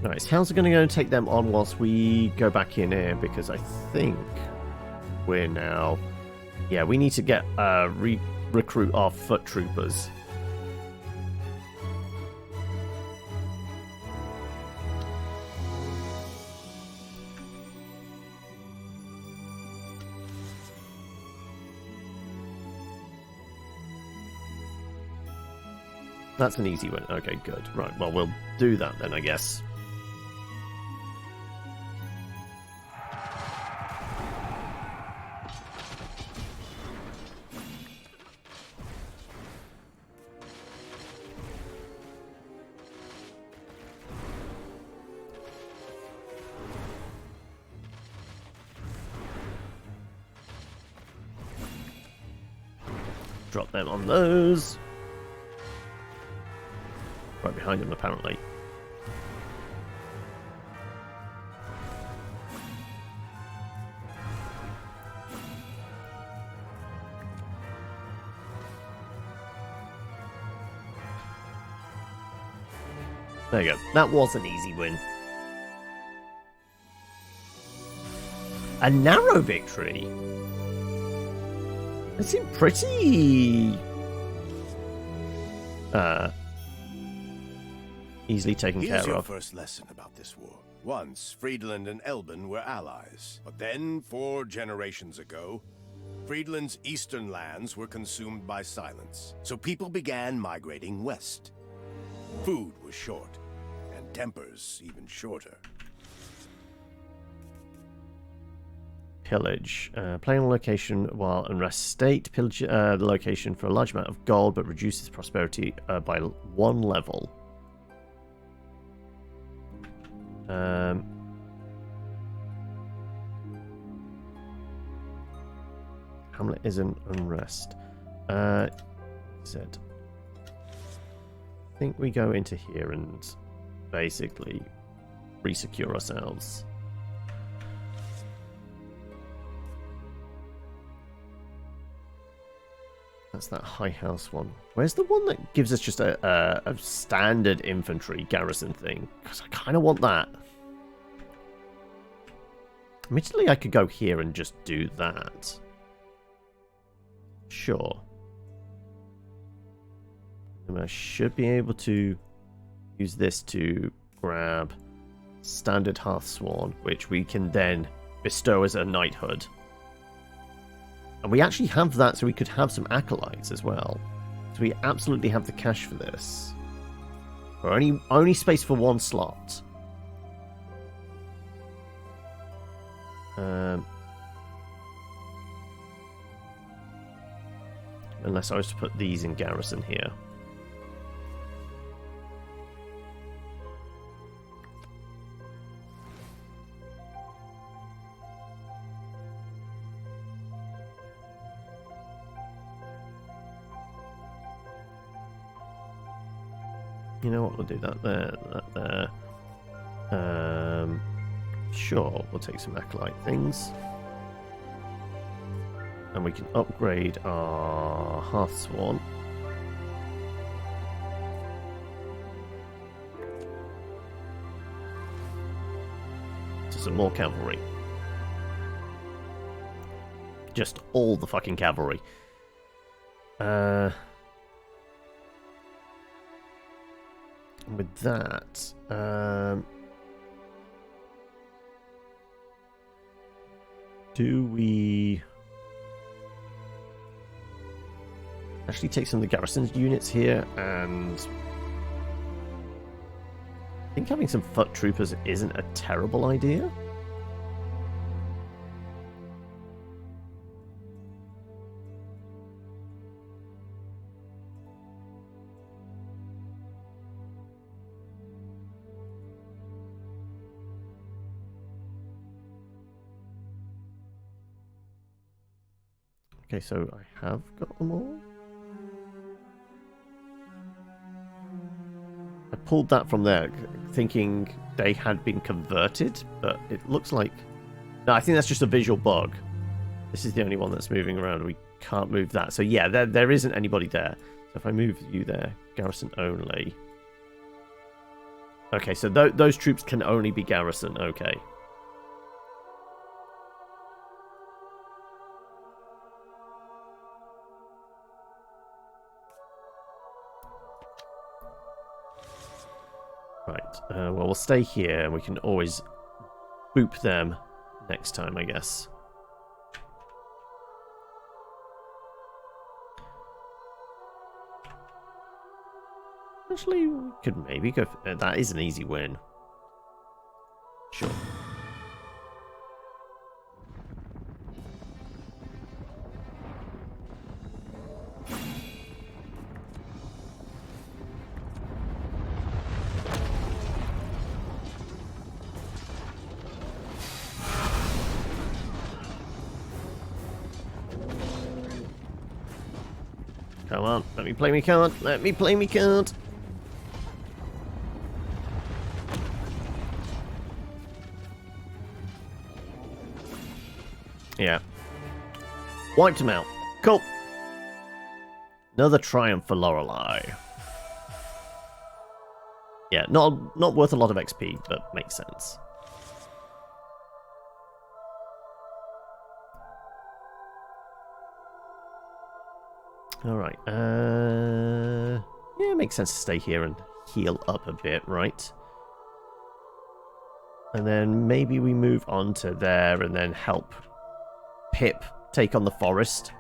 Nice. How's it going to go and take them on whilst we go back in here? Because I think we're now... Yeah, we need to get recruit our foot troopers. That's an easy one. Okay, good. Right, well, we'll do that then, I guess. Drop them on those. Right behind him, apparently. There you go. That was an easy win. A narrow victory? It seemed pretty... easily taken Here's care your of. first lesson about this war. Once, Friedland and Elben were allies. But then, 4 generations ago, Friedland's eastern lands were consumed by silence. So people began migrating west. Food was short, and tempers even shorter. Pillage. Playing on a location while unrest state. Pillage the location for a large amount of gold, but reduces prosperity by 1 level. Hamlet is an unrest. Z. I think we go into here and basically re-secure ourselves. That's that high house one. Where's the one that gives us just a standard infantry garrison thing? Because I kind of want that. Admittedly, I could go here and just do that. Sure. And I should be able to use this to grab standard Hearthsworn, which we can then bestow as a knighthood. And we actually have that, so we could have some acolytes as well. So we absolutely have the cash for this. We're only space for 1 slot. Unless I was to put these in garrison here. You know what, we'll do that there, that there. Sure, we'll take some acolyte things. And we can upgrade our Hearthsworn. To some more cavalry. Just all the fucking cavalry. With that, do we actually take some of the garrison units here? And I think having some foot troopers isn't a terrible idea. Okay, so I have got them all. I pulled that from there, thinking they had been converted, but it looks like... No, I think that's just a visual bug. This is the only one that's moving around. We can't move that. So yeah, there isn't anybody there. So if I move you there, garrison only. Okay, so those troops can only be garrison. Okay. Right, well, we'll stay here, and we can always boop them next time, I guess. Actually, we could maybe go for, that is an easy win. Sure. Come on, let me play me card. Let me play me card. Yeah. Wiped him out. Cool. Another triumph for Lorelai. Yeah, not worth a lot of XP, but makes sense. Alright, yeah, it makes sense to stay here and heal up a bit, right? And then maybe we move on to there and then help Pip take on the forest.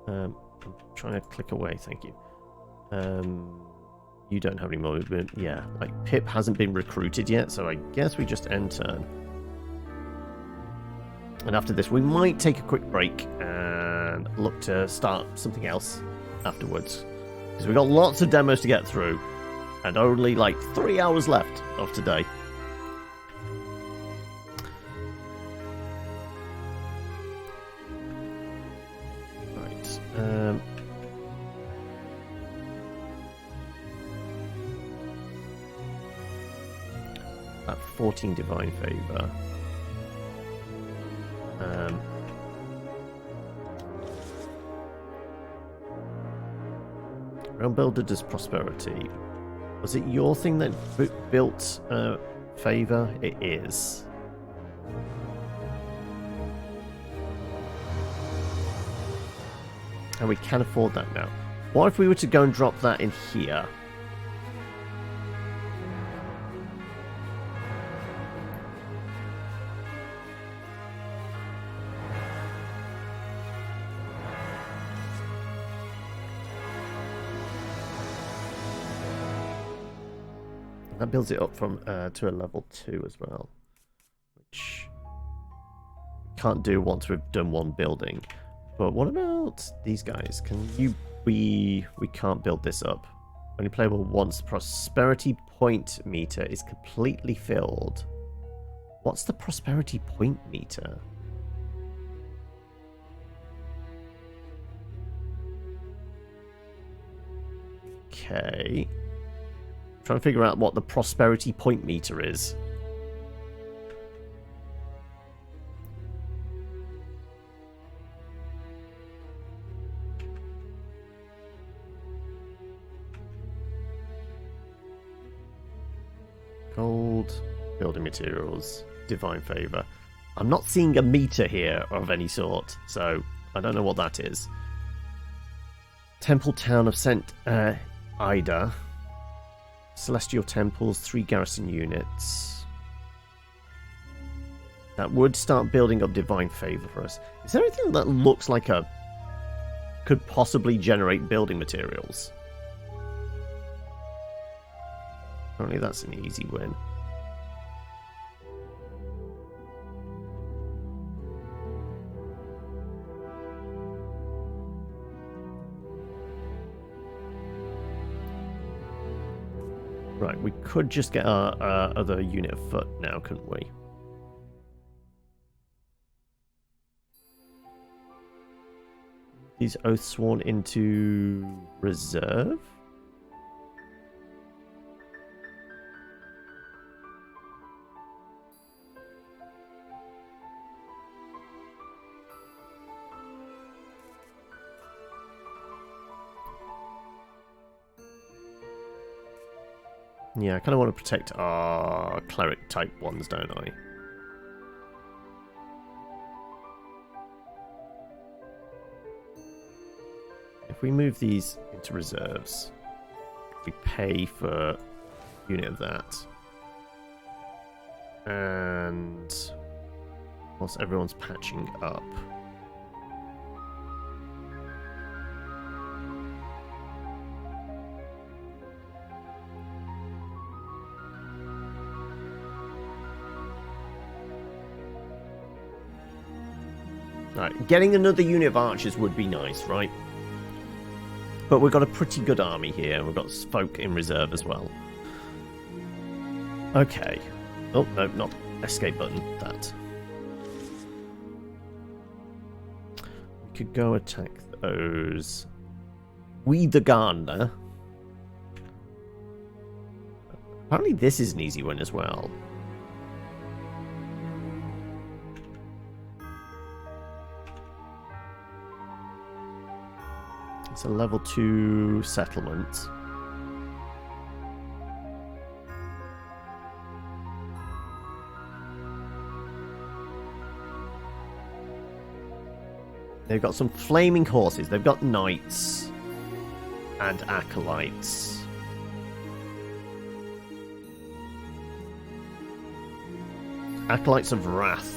I'm trying to click away, thank you. You don't have any more movement. Yeah, like Pip hasn't been recruited yet, so I guess we just end turn. And after this, we might take a quick break and look to start something else afterwards. Because we've got lots of demos to get through, and only like 3 hours left of today. Right. At 14 Divine Favor. Realm Builder does Prosperity. Was it your thing that built Favor? It is. And we can afford that now. What if we were to go and drop that in here? That builds it up from to a level 2 as well, which we can't do once we've done one building. But what about these guys? Can you? We can't build this up. Only playable once. Prosperity point meter is completely filled. What's the prosperity point meter? Okay. Trying to figure out what the prosperity point meter is. Gold, building materials, divine favor. I'm not seeing a meter here of any sort, so I don't know what that is. Temple Town of St. Ida. Celestial Temples, 3 garrison units. That would start building up divine favor for us. Is there anything that looks like could possibly generate building materials? Apparently that's an easy win. Right, we could just get our other unit of foot now, couldn't we? These oaths sworn into reserve? Yeah, I kind of want to protect our cleric type ones, don't I? If we move these into reserves, we pay for a unit of that. And whilst everyone's patching up, Right, getting another unit of archers would be nice, right? But we've got a pretty good army here. We've got folk in reserve as well. Okay. Oh, no, not escape button. That. We could go attack those. We the Gardener. Apparently this is an easy one as well. It's a level 2 settlement. They've got some flaming horses. They've got knights and acolytes. Acolytes of Wrath.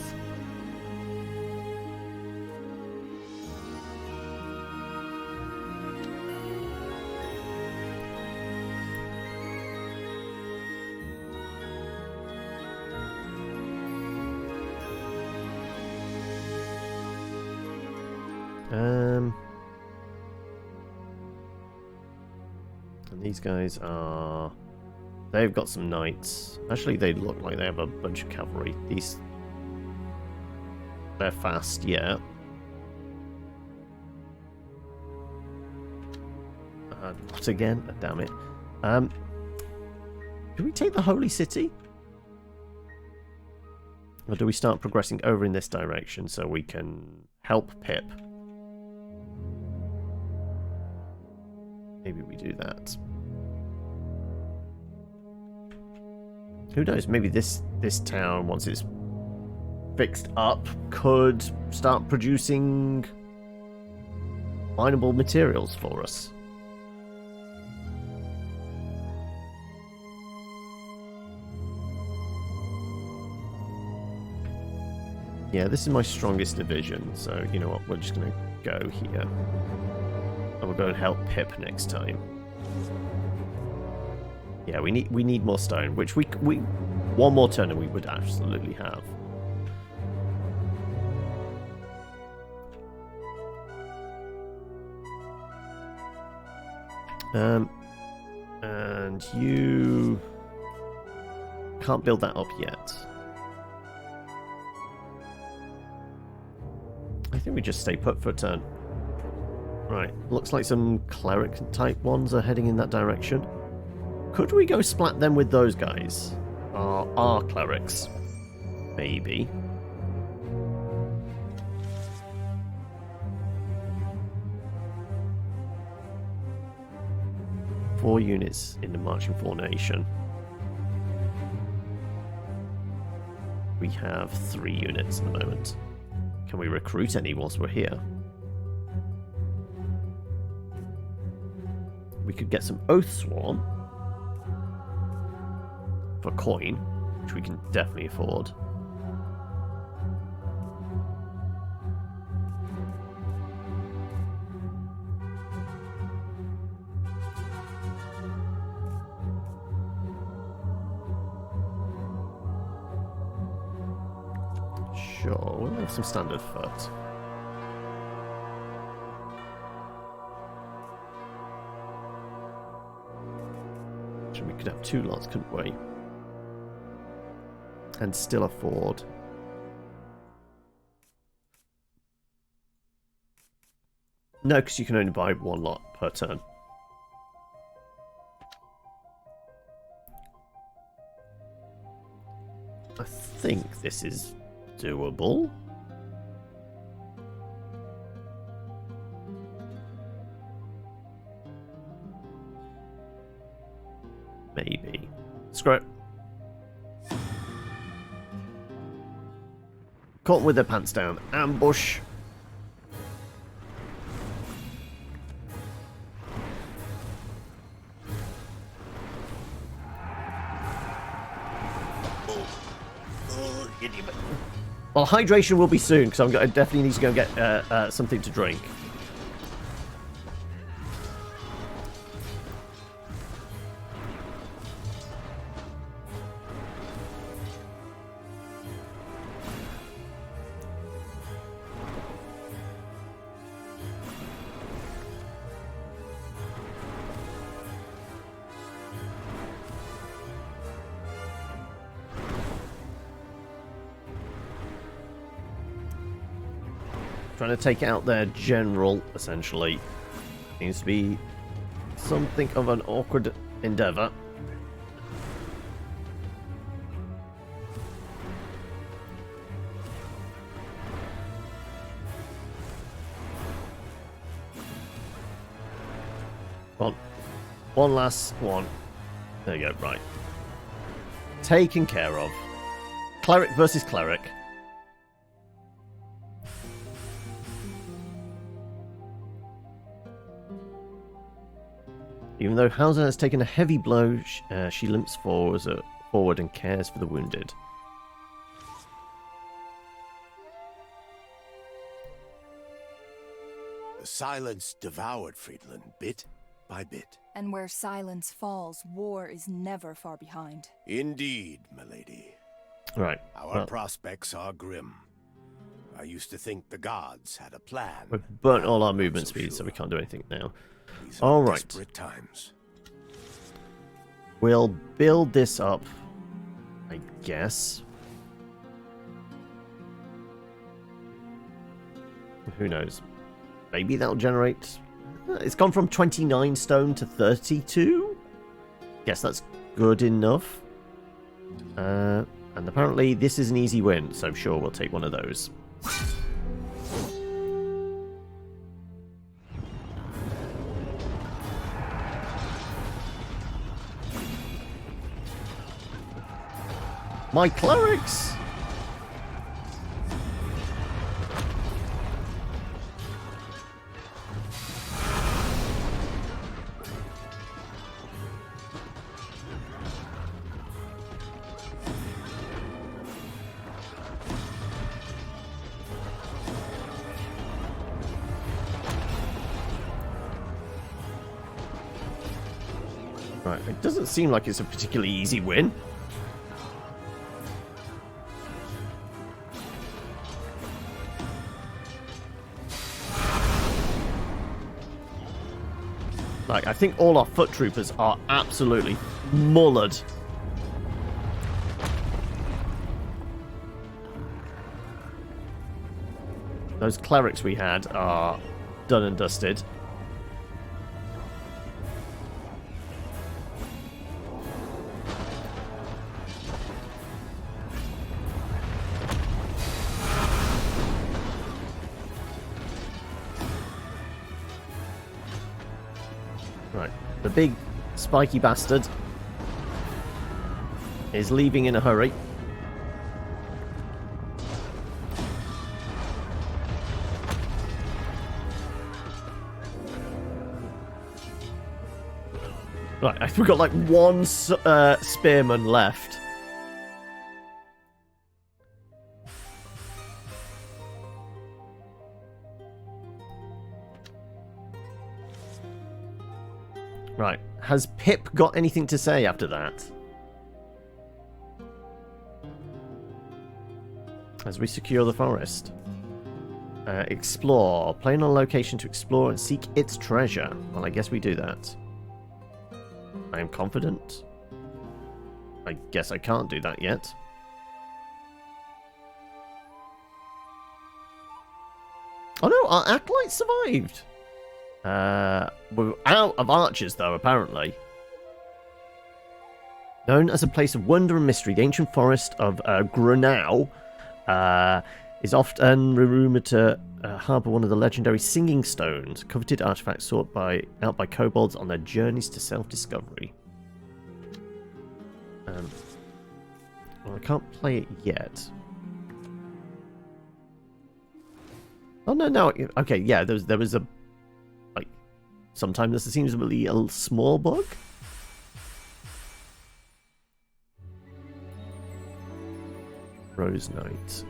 And these guys are... They've got some knights. Actually, they look like they have a bunch of cavalry. These... They're fast, yeah. Not again. Oh, damn it. Do we take the Holy City? Or do we start progressing over in this direction so we can help Pip? Maybe we do that. Who knows? Maybe this town, once it's fixed up, could start producing mineable materials for us. Yeah, this is my strongest division, so you know what? We're just going to go here. And we'll go and help Pip next time. Yeah, we need more stone, which we one more turn and we would absolutely have. And you can't build that up yet. I think we just stay put for a turn. Right, looks like some cleric type ones are heading in that direction. Could we go splat them with those guys? Our clerics. Maybe. Four units in the marching formation. We have 3 units at the moment. Can we recruit any whilst we're here? We could get some Oathsworn for coin, which we can definitely afford. Sure, we'll have some standard foot. So we could have 2 lots, couldn't we? And still afford. No, because you can only buy 1 lot per turn. I think this is doable. Maybe. Screw it. Caught with their pants down. Ambush. Well, hydration will be soon, because I definitely need to go and get something to drink. trying to take out their general, essentially. Seems to be something of an awkward endeavor. One last one. There you go, right. Taken care of. Cleric versus cleric. Even though Hauser has taken a heavy blow, she limps forward and cares for the wounded. The silence devoured Friedland bit by bit. And where silence falls, war is never far behind. Indeed, milady. Right. Our prospects are grim. I used to think the gods had a plan. We've burnt all our Not movement so speed, so sure. we can't do anything now. These are All right. desperate times. We'll build this up, I guess. Who knows? Maybe that'll generate... It's gone from 29 stone to 32? Guess that's good enough. And apparently this is an easy win, so sure, we'll take one of those. My clerics! Right, it doesn't seem like it's a particularly easy win. Like, I think all our foot troopers are absolutely mullered. Those clerics we had are done and dusted. Right, the big spiky bastard is leaving in a hurry. Right, we've got like one spearman left. Right, has Pip got anything to say after that? As we secure the forest. Explore. Plan on a location to explore and seek its treasure. Well, I guess we do that. I am confident. I guess I can't do that yet. Oh no, our acolyte survived! We're out of archers, though, apparently. Known as a place of wonder and mystery, the ancient forest of Grunau is often rumoured to harbour one of the legendary Singing Stones, coveted artifacts sought out by kobolds on their journeys to self-discovery. Well, I can't play it yet. Oh, no. Okay, yeah, there was a... Like, sometimes there seems to be a small bug. Rose Knight.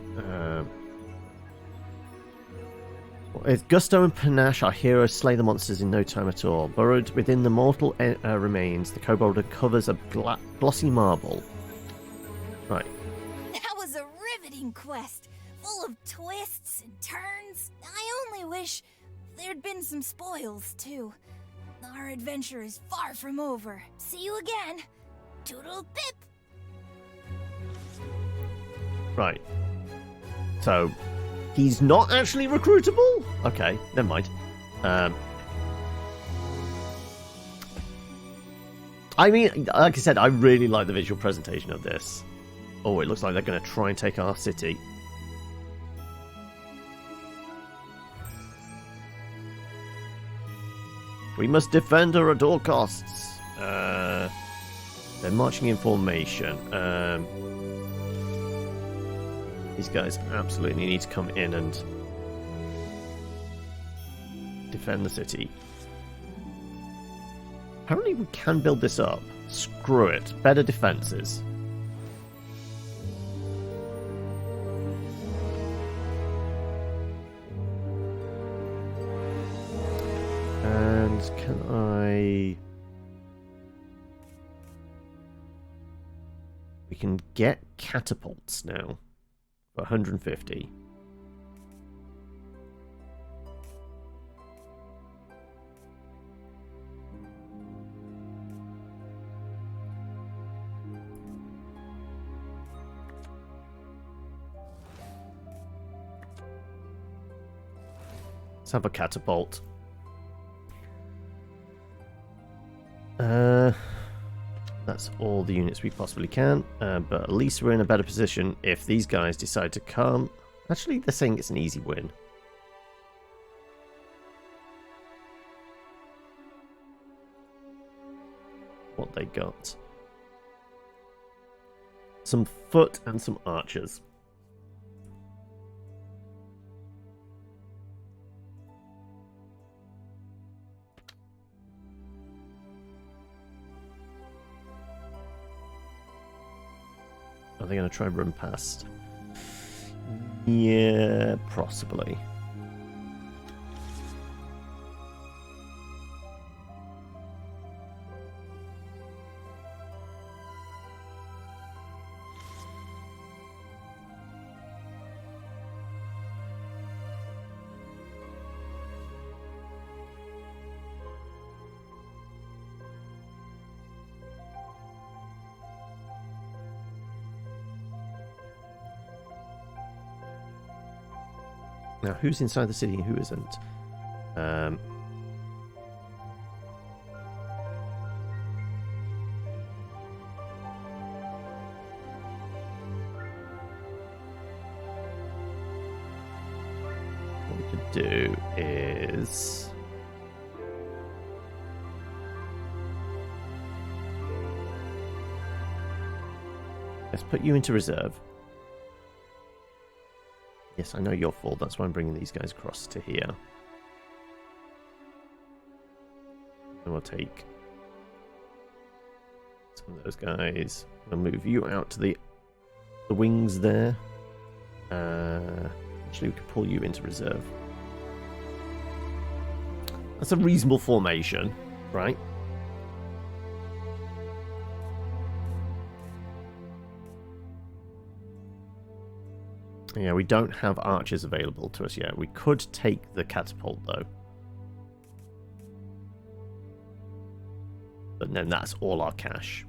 With gusto and panache, our heroes slay the monsters in no time at all. Burrowed within the mortal remains, the kobold uncovers a glossy marble. Right. That was a riveting quest, full of twists and turns. I only wish there'd been some spoils, too. Our adventure is far from over. See you again. Toodle pip! Right. So, He's not actually recruitable? Okay, never mind. I mean, like I said, I really like the visual presentation of this. Oh, it looks like they're going to try and take our city. We must defend her at all costs. They're marching in formation. These guys absolutely need to come in and defend the city. Apparently we can build this up. Screw it. Better defenses. And can I... We can get catapults now. For 150. Let's have a catapult. That's all the units we possibly can, but at least we're in a better position if these guys decide to come. Actually, they're saying it's an easy win. What they got? Some foot and some archers. Are they going to try and run past? Yeah, possibly. Now, who's inside the city and who isn't? What we could do is... Let's put you into reserve. Yes, I know you're full. That's why I'm bringing these guys across to here. And we'll take some of those guys. We'll move you out to the wings there. Actually, we could pull you into reserve. That's a reasonable formation, right? Yeah, we don't have archers available to us yet. We could take the catapult, though. But then that's all our cash.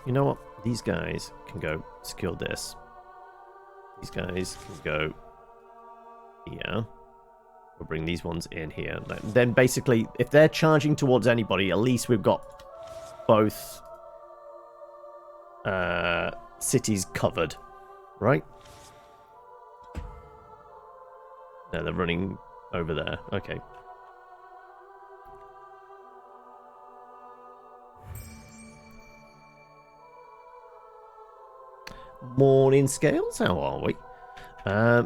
You know what? These guys can go secure this. These guys can go here. We'll bring these ones in here. Then basically, if they're charging towards anybody, at least we've got both cities covered, right? No, they're running over there. Okay. Morning, Scales. How are we? I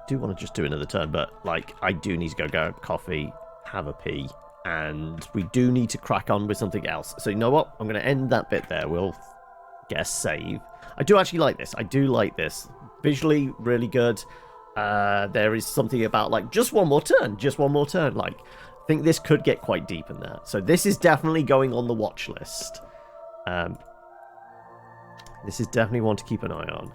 do want to just do another turn, but like I do need to go grab coffee, have a pee, and we do need to crack on with something else. So you know what? I'm going to end that bit there. We'll get a save. I do actually like this. I do like this. Visually, really good. There is something about, like, just one more turn. Like, I think this could get quite deep in there. So this is definitely going on the watch list. This is definitely one to keep an eye on.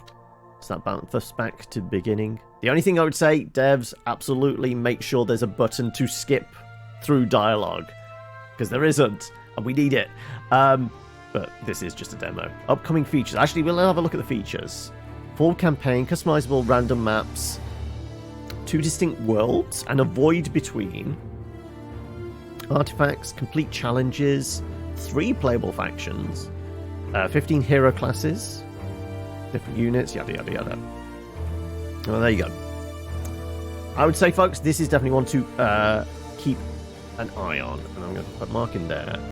Does that bounce us back to beginning? The only thing I would say, devs, absolutely make sure there's a button to skip through dialogue. Because there isn't, and we need it. But this is just a demo. Upcoming features. Actually, we'll have a look at the features. Full campaign, customizable random maps, 2 distinct worlds, and a void between. Artifacts, complete challenges, 3 playable factions, 15 hero classes, different units, yada yada yada. Well, there you go. I would say, folks, this is definitely one to keep an eye on, and I'm going to put a mark in there.